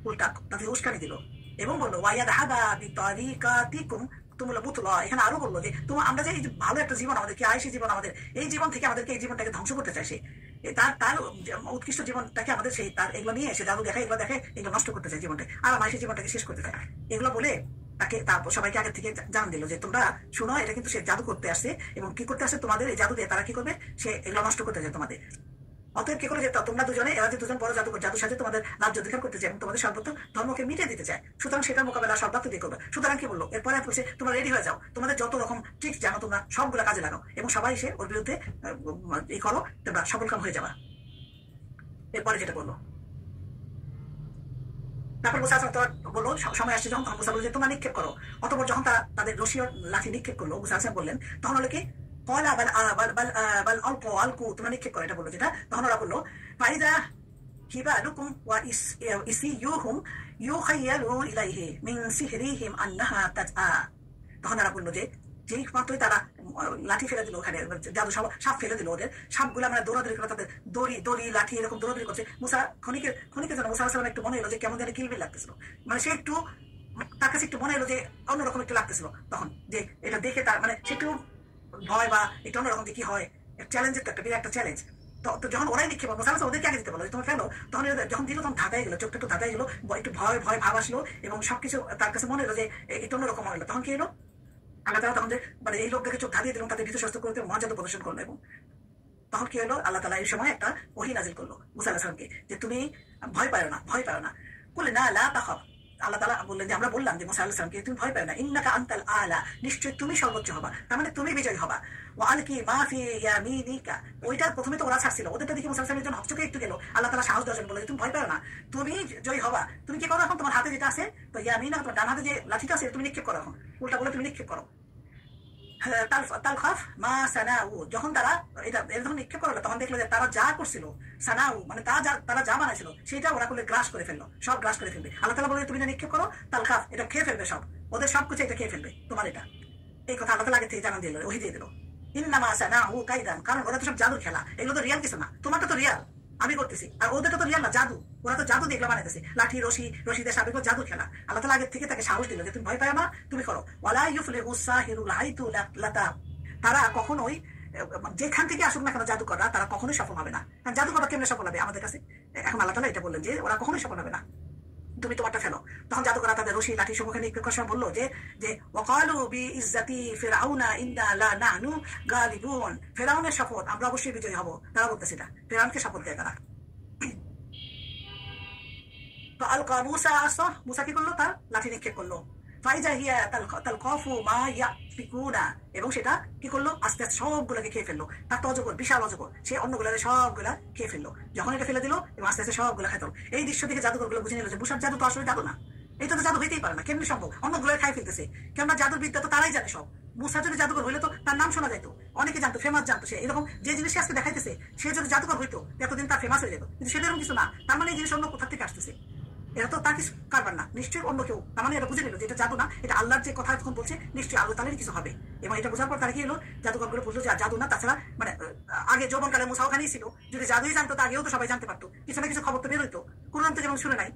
উল্টা তাদের উস্কানি দিল এবং বললো ওয়ায়াদহাবা বিতারিকাতিকুম তুমুলা বুতলা। এখানে আরো বললো যে আমরা যে এই ভালো একটা জীবন, আমাদের কি আয়েশি জীবন, আমাদের এই জীবন থেকে আমাদেরকে এই জীবনটাকে ধ্বংস করতে চাইছে, তার উৎকৃষ্ট জীবনটাকে আমাদের সেই তার এগুলো নিয়ে এসে জাদু দেখায়, এগুলো নষ্ট করতে চায় জীবনটা, আর আমার সেই জীবনটাকে শেষ করতে চায়। এগুলো বলে তাকে সবাইকে আগে থেকে জানান দিল যে তোমরা শুনো, এটা কিন্তু সে জাদু করতে আসছে, এবং কি করতে আসছে তোমাদের এই জাদু দিয়ে তারা কি করবে, সে এগুলো নষ্ট করতে চায় তোমাদের। অতএব কি করে যে তোমরা দুজনে, এরা যে দুজন বড় জাদুর সাথে তোমাদের রাজ্য অধিকার করতে চায় এবং তোমাদের সর্বত্র ধর্মকে মিটিয়ে দিতে চায়, সুতরাং সেটার মোকাবেলা সর্বাত্ম দিয়ে করবে। সুতরাং কি বললো, এরপরে বলছে তোমরা রেডি হয়ে যাও, তোমাদের যত রকম ট্রিক্স জানো তোমরা সবগুলো কাজে লাগাও, এবং সবাই এসে ওর বিরুদ্ধে এই করো, তোমরা সফলকাম হয়ে যাবা। এরপরে যেটা বললো, তারপর মুসা বললো সময় আসছে যখন, মুসা বললো যে তোমরা নিক্ষেপ করো। অতঃপর যখন তাদের রশির লাঠি নিক্ষেপ করলো, মুসা বললেন, তখন হলো কি তোমরা নিক্ষেপ করো, এটা বললো যেটা। তখন ওরা বললো ফাইদা হিবালুকুম ওয়া ইসিয়ুহুম ইউখাইয়ালু ইলাইহি মিন সিহরিহিম আন্নাহা তাজআ। তখন ওরা বললো যে যেই মাত্রই তারা লাঠি ফেলে দিল, ওখানে জাদু সাপ ফেলে দিল, ওদের সাপগুলা মানে দৌড়াদৌড়ি করে, তাদের দড়ি লাঠি এরকম দৌড়াদৌড়ি করছে। মুসা ক্ষণিকের জন্য মুসা আলাইহিস সালাম একটু মনে এলো যে কেমন যেন কিলবিল লাগতেছিল, মানে সে একটু, তার কাছে একটু মনে এলো যে অন্যরকম একটু লাগতেছিল তখন, যে এটা দেখে তার মানে সে একটু ভয় বা একটু অন্যরকম যে কি হয়, চ্যালেঞ্জের তো একটা বিরাট একটা চ্যালেঞ্জ। তো যখন ওরাই নিক্ষেপ করবো, মুসা ওদেরকে আগে দিতে বলো তোমার ফেলো, তখন যখন দিল তখন ধাঁধাই গেলো, চোখটা একটু ধাঁধাই গেলো, একটু ভয় ভাব আসলো, এবং সবকিছু তার কাছে মনে এলো যে একটু অন্যরকম মনে এলো। তখন কি এলো, আল্লাহ তাআলা তখন মানে এই লোকদেরকে চোখ ধাঁধিয়ে দিলেন, তাদের ভীত স্বাস্থ্য করতে মর্যাদা প্রদর্শন করলো। এবং তখন কি হলো, আল্লাহ তাআলা এই সময় একটা ওহী নাযিল করলো মুসা আলাইহিস সালামকে, যে তুমি ভয় পাও না, কুল না লা তাখাফ। আল্লাহ তাআলা বললেন যে আমরা বললাম যে মুসা আলাইহিস সালামকে তুমি ভয় পাও না, ইন্নাকা আনতাল আলা, নিশ্চয় তুমি সর্বোচ্চ হবা, তার মানে তুমি বিজয়ী হবা। ওয়া আলকি মা ফি ইয়ামিনিকা, ওইটা প্রথমে তো ওরা ছাড়ছিল, ওদেরটা দেখে মুসা আলাইহিস সালামের জন্য হকচকে একটু গেল, আল্লাহ তাআলা সাহস দেওয়ার জন্য বলে তুমি ভয় পাও না, তুমি জয়ী হবা। তুমি কি করো এখন, তোমার হাতে যেটা আছে, তো ইয়ামিনা তোমার ডান হাতে যে লাঠিটা আছে তুমি নিক্ষেপ করো, এখন উল্টা বলে তুমি নিক্ষেপ করো। যখন তারা এটা যখন নিক্ষেপ করলো, তখন দেখলো যে তারা যা করছিল, সানাউ মানে তারা যা বানাইছিল সেটা ওরা করলে গ্রাস করে ফেললো, সব গ্রাস করে ফেলবে। আল্লাহ তাআলা বলে তুমি না নিক্ষেপ করো, তালখাফ, এটা খেয়ে ফেলবে, সব ওদের সব কিছু এটা খেয়ে ফেলবে তোমার এটা। এই কথা আল্লাহ তাআলা আগে থেকে জানা দিল, ওহী দিয়ে দিল। ইন্নামা সানাউ কাইদান, কারণ ওরা তো সব জাদুর খেলা, এগুলো তো রিয়াল কিছু না, তোমারটা তো রিয়াল, আমি করতেছি, আর ওদেরটা তো রিয়াল না, জাদু, ওরা তো জাদু দিয়ে বানাইতেছে, লাঠি রশিদের সাপ, এগুলো জাদুর খেলা। আল্লাহ তাআলা আগে থেকে তাকে সাহস দিল যে তুমি ভয় পাও না, তুমি করো। ওয়ালা ইউফলিহু সাহিরুল হাইতু লাতা, তারা কখনোই যেখান থেকে আসুক না কেন জাদুকররা, তারা কখনোই সফল হবে না। কারণ জাদুকররা কেমনে সফল হবে আমাদের কাছে? এখন আল্লাহ তাআলা এটা বললেন যে ওরা কখনোই সফল হবে না, তুমি তোমারটা ফেলো। তখন জাদুকররা তাদের রশি লাঠি সম্মুখে নিক্ষেপ করার সময় বললো যে ওয়াকালু বিইজ্জাতি ফিরআউনা ইন্না লা নাহনু গালিবুন, ফিরআউনের শপথ, আমরা অবশ্যই বিজয়ী হব। তারা বলতেছে এটা, ফিরআউনকে শপথ দেয় তারা। তো আলকা মুসা আসা, মুসা কি করলো? তার লাঠি নিক্ষেপ করলো। ফাইজা হিয়া তালকাফু মা ইয়াফিকুনা, এবং সেটা কি করলো? আস্তে আস্তে সবগুলোকে খেয়ে ফেললো। তার তো অজগর, বিশাল অজগর, সে অন্যগুলোর সবগুলা খেয়ে ফেললো। যখন এটা ফেলে দিল এবং আস্তে আস্তে সবগুলো খেত। এই দৃশ্য থেকে জাদুকরগুলো বুঝে নিল যে মুসার জাদু তো আসলে জাদু না, এটা তো জাদু হইতেই পারে না, কেমনি সম্ভব? অন্যগুলো খাই ফেলতেছে, কেননা জাদুর বিদ্যা তো তারাই জানে সব। মুসা যদি জাদুকর হইলে তো তার নাম শোনা যাইতো, অনেকে জানতো, ফেমাস জানতো। সে এরকম যে জিনিস আজকে দেখাইতেছে, সে যদি জাদুকর হইতো এতদিন তার ফেমাস হয়ে যেত, কিন্তু সেটা এরকম কিছু না। তার মানে এই জিনিস অন্য কোথা থেকে আসতেছে, এটা তো তার কিছু কারবার না, নিশ্চয়ই অন্য কেউ। তার মানে এটা বুঝে নিল যে এটা জাদু না, এটা আল্লাহর যে কথা যখন বলছে নিশ্চয়ই আল্লাহ তাআলারই কিছু হবে। এবং এটা বোঝার পর তারা কি হলো, জাদুকর করে বুঝলো যে জাদু না। তাছাড়া মানে আগে যৌবনকালে মুসা ওখানেই ছিল, যদি জাদুই জানতো তা আগেও তো সবাই জানতে পারতো, কিছু না কিছু খবর তো বের হইতো, কোরআন তো যেমন শুনে নাই।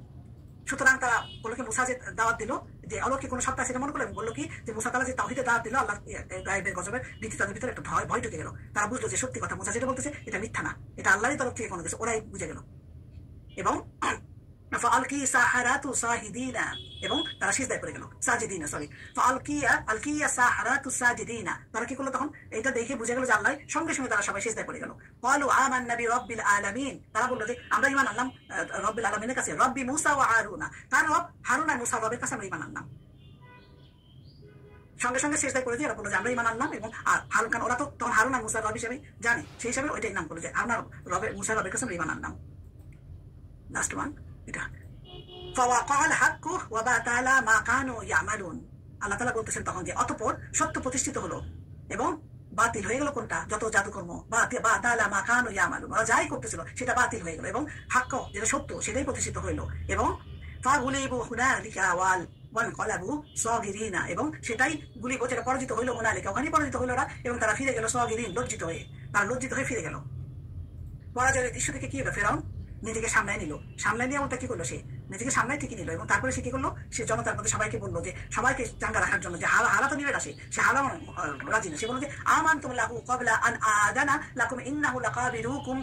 সুতরাং তারা বললো কি, মুসা যে দাওয়াত দিল যে অলৌকিক কোনো সত্তা, সেটা মনে করলেন, বললো কি যে মুসা তাআলা যে তাওহীদে দাওয়াত দিল, আল্লাহ গায়েবের গজবের ভীতি তাদের ভিতরে একটা ভয় ঢুকে গেল। তারা বুঝলো যে সত্যি কথা, মুসা যেটা বলতেছে এটা মিথ্যা না, এটা আল্লাহরই তরফ থেকে কোনো কিছু, ওরাই বুঝে গেল। এবং ফালকি সাহারাতু সাহিদিনা, এবং তারা সিজদায় পড়ে গেল, সাজিদিনা, সরি, আলকিয়া সাহারাতু সাজিদিনা। তারা কি করলো? তখন এটা দেখে বুঝে গেল যে আল্লাহ, সঙ্গে সঙ্গে তারা সবাই সিজদায় পড়ে গেল। ক্বালু আমান্না বিরাব্বিল আলামিন, তারা বলল যে আমরা ঈমান আনলাম রব্বিল আলামিনের কাছে, রব্বি মুসা ওয়া হারুনা, তার রব হারুন আর মুসা রবের কাছে আমরা ঈমান আনলাম। সঙ্গে সঙ্গে সিজদায় পড়ে দিয়ে এরা বললো যে আমরা ঈমান আনলাম। এবং হারুন খান, ওরা তো তখন হারুন আর মুসার রব হিসেবে জানে, সেই হিসাবে ওইটাই নাম করলো যে হারুন আর মুসা রবের কাছে আমরা ঈমান আনলাম। লাস্ট ওয়ান এটা, ফাওয়াকাল হাক্কু ওয়া বাতালা মা কানু ইয়ামালুন। আল্লাহ তাআলা বলতেছেন তখন যে অতঃপর সত্য প্রতিষ্ঠিত হলো এবং বাতিল হয়ে গেল কোনটা? যত জাদুকর্ম, বাতালা মা কানু ইয়ামালুন, ওরা যাই করতেছিল সেটা বাতিল হয়ে গেল, এবং হাক্ক যেটা সত্য সেটাই প্রতিষ্ঠিত হইল। এবং ফাগুলিবু হুনালিকা ওয়ানকালাবু সাগিরিনা, এবং সেটাই গুলিব, যেটা পরাজিত হইল, হুনালিকা ওখানেই পরাজিত হইল ওরা, এবং তারা ফিরে গেল সাগিরিন, লজ্জিত হয়ে, তারা লজ্জিত হয়ে ফিরে গেল। পরাজয়ের দৃশ্য থেকে কি হলো? ফেরাউন নিজেকে সামলায় নিল, সামলায় নিয়ে ওটা কি করলো? সে নিজেকে সামলায় ঠিকই নিল, এবং তারপরে সে কি করলো? সে জনতার মধ্যে সবাইকে বললো যে, সবাইকে চাঙ্গা রাখার জন্য, যে হারা তো নিবে না, সে হারা রাজি না। সে বললো যে আমানতুম লাহু ক্বাবলা আন আযানা লাকুম ইন্নাহু লাকাবিরুকুম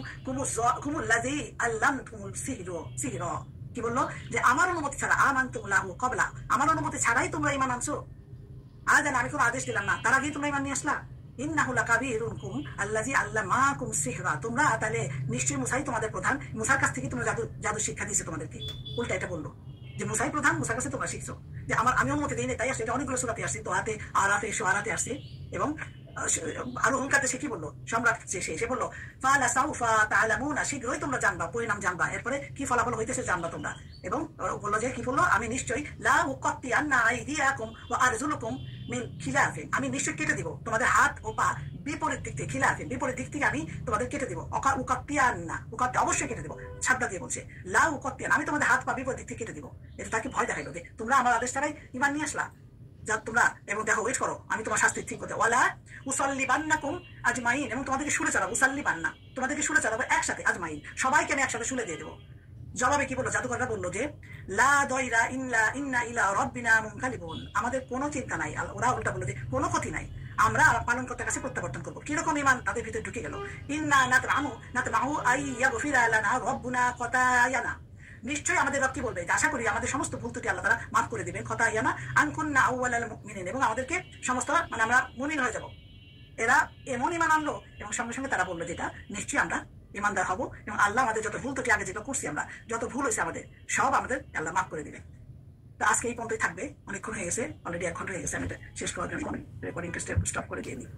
কুমুল্লাযী আল্লামতুমুল সিহরা। কি বললো? যে আমার অনুমতি ছাড়া, আমানতুম লাহু ক্বাবলা, আমার অনুমতি ছাড়াই তোমরা ঈমান আনছো। আযানা, আমি কোনো আদেশ দিলাম না, তার আগেই তোমরা ঈমান নিয়ে আসলা। ইন্নাহু লাকাবিরুকুম আল্লাযী আল্লামাকুম সিহরা, তোমরা তাহলে নিশ্চয়ই মুসাই তোমাদের প্রধান, মুসার কাছ থেকে তোমরা জাদু শিক্ষা দিয়েছে তোমাদেরকে। উল্টা এটা বললো যে মুসাই প্রধান, মুসার কাছে তোমরা শিখছো। যে আমি অনুমতি দিই না, তাই আসছে। এটা অনেকগুলো সূরাতে আসছে, দোহাতে, আরাফে, শুআরাতে আসছে। এবং আরো হুঙ্কারতে সে কি বললো? সম্রাট সে বললো ফালা সাউফা তা'লামুনা, শীঘ্রই তোমরা জানবা, পরিণাম জানবা, এরপরে কি ফলাফল হইতেছে জানবা তোমরা। এবং বললো যে কি বললো? আমি নিশ্চয়ই লা উকাত্তিআন্না আইদিয়াকুম ওয়া আরজুলুকুম মিন খিলাফিন, আমি নিশ্চয়ই কেটে দিব তোমাদের হাত ও পা বিপরীত দিক থেকে, খিলাফিন বিপরীত দিক থেকে আমি তোমাদের কেটে দিব। উকাত্তিআন্না, উকাত্তি অবশ্যই কেটে দিব, ছাদটা দিয়ে বলছে লা উকাত্তিআন্না, আমি তোমাদের হাত পা বিপরীত দিক থেকে কেটে দিব। এটা তাকে ভয় দেখাইলো যে তোমরা আমার আদেশ ছাড়াই ঈমান নিয়ে আসলা, যা তোমরা, এবং দেখো ওয়েট করো, আমি তোমার শাস্তি ঠিক করতে, ওয়ালা উসাল্লিবান্নাকুম আজমাইন, এবং তোমাদেরকে শুলে চালাবো, উসাল্লিবান্না, তোমাদেরকে শুলে চালাবো একসাথে, আজমাইন, সবাইকে আমি একসাথে শুলে দিয়ে দেবো। জবাবে কি বললো? জাদুকররা বললো যে লা দয়রা ইন্না ইলা রাব্বিনা মুনকালিবুন, আমাদের কোনো চিন্তা নাই। ওরা উল্টা বললো যে কোনো ক্ষতি নাই, আমরা পালনকর্তার কাছে প্রত্যাবর্তন করবো। কিরকম ঈমান তাদের ভিতরে ঢুকে গেল? ইন্না নাতমাউ আইয়াগফিরা লানা রাব্বুনা খতায়ানা, নিশ্চয়ই আমাদের রব কি বলবে? আশা করি আমাদের সমস্ত ভুল ত্রুটি আল্লাহ তাআলা মাফ করে দিবেন। খতায়ানা আনকুন্না আউওয়ালাল মুমিনিন, এবং আমাদেরকে সমস্ত আমরা মুমিন হয়ে যাব। এরা এমন ঈমান আনলো, এবং সঙ্গে সঙ্গে তারা বললো যেটা নিশ্চয়ই আমরা ঈমানদার হব, এবং আল্লাহ আমাদের যত ভুল ত্রুটি আগে যেটা করছি, আমরা যত ভুল হয়েছে আমাদের সব আমাদের আল্লাহ মাফ করে দিবেন। তো আজকে এই পর্যন্তই থাকবে, অনেকক্ষণ হয়ে গেছে, অলরেডি 1 ঘন্টা হয়ে গেছে। আমি এটা শেষ করার জন্য রেকর্ডিংটা স্টপ করে দিয়ে দিই।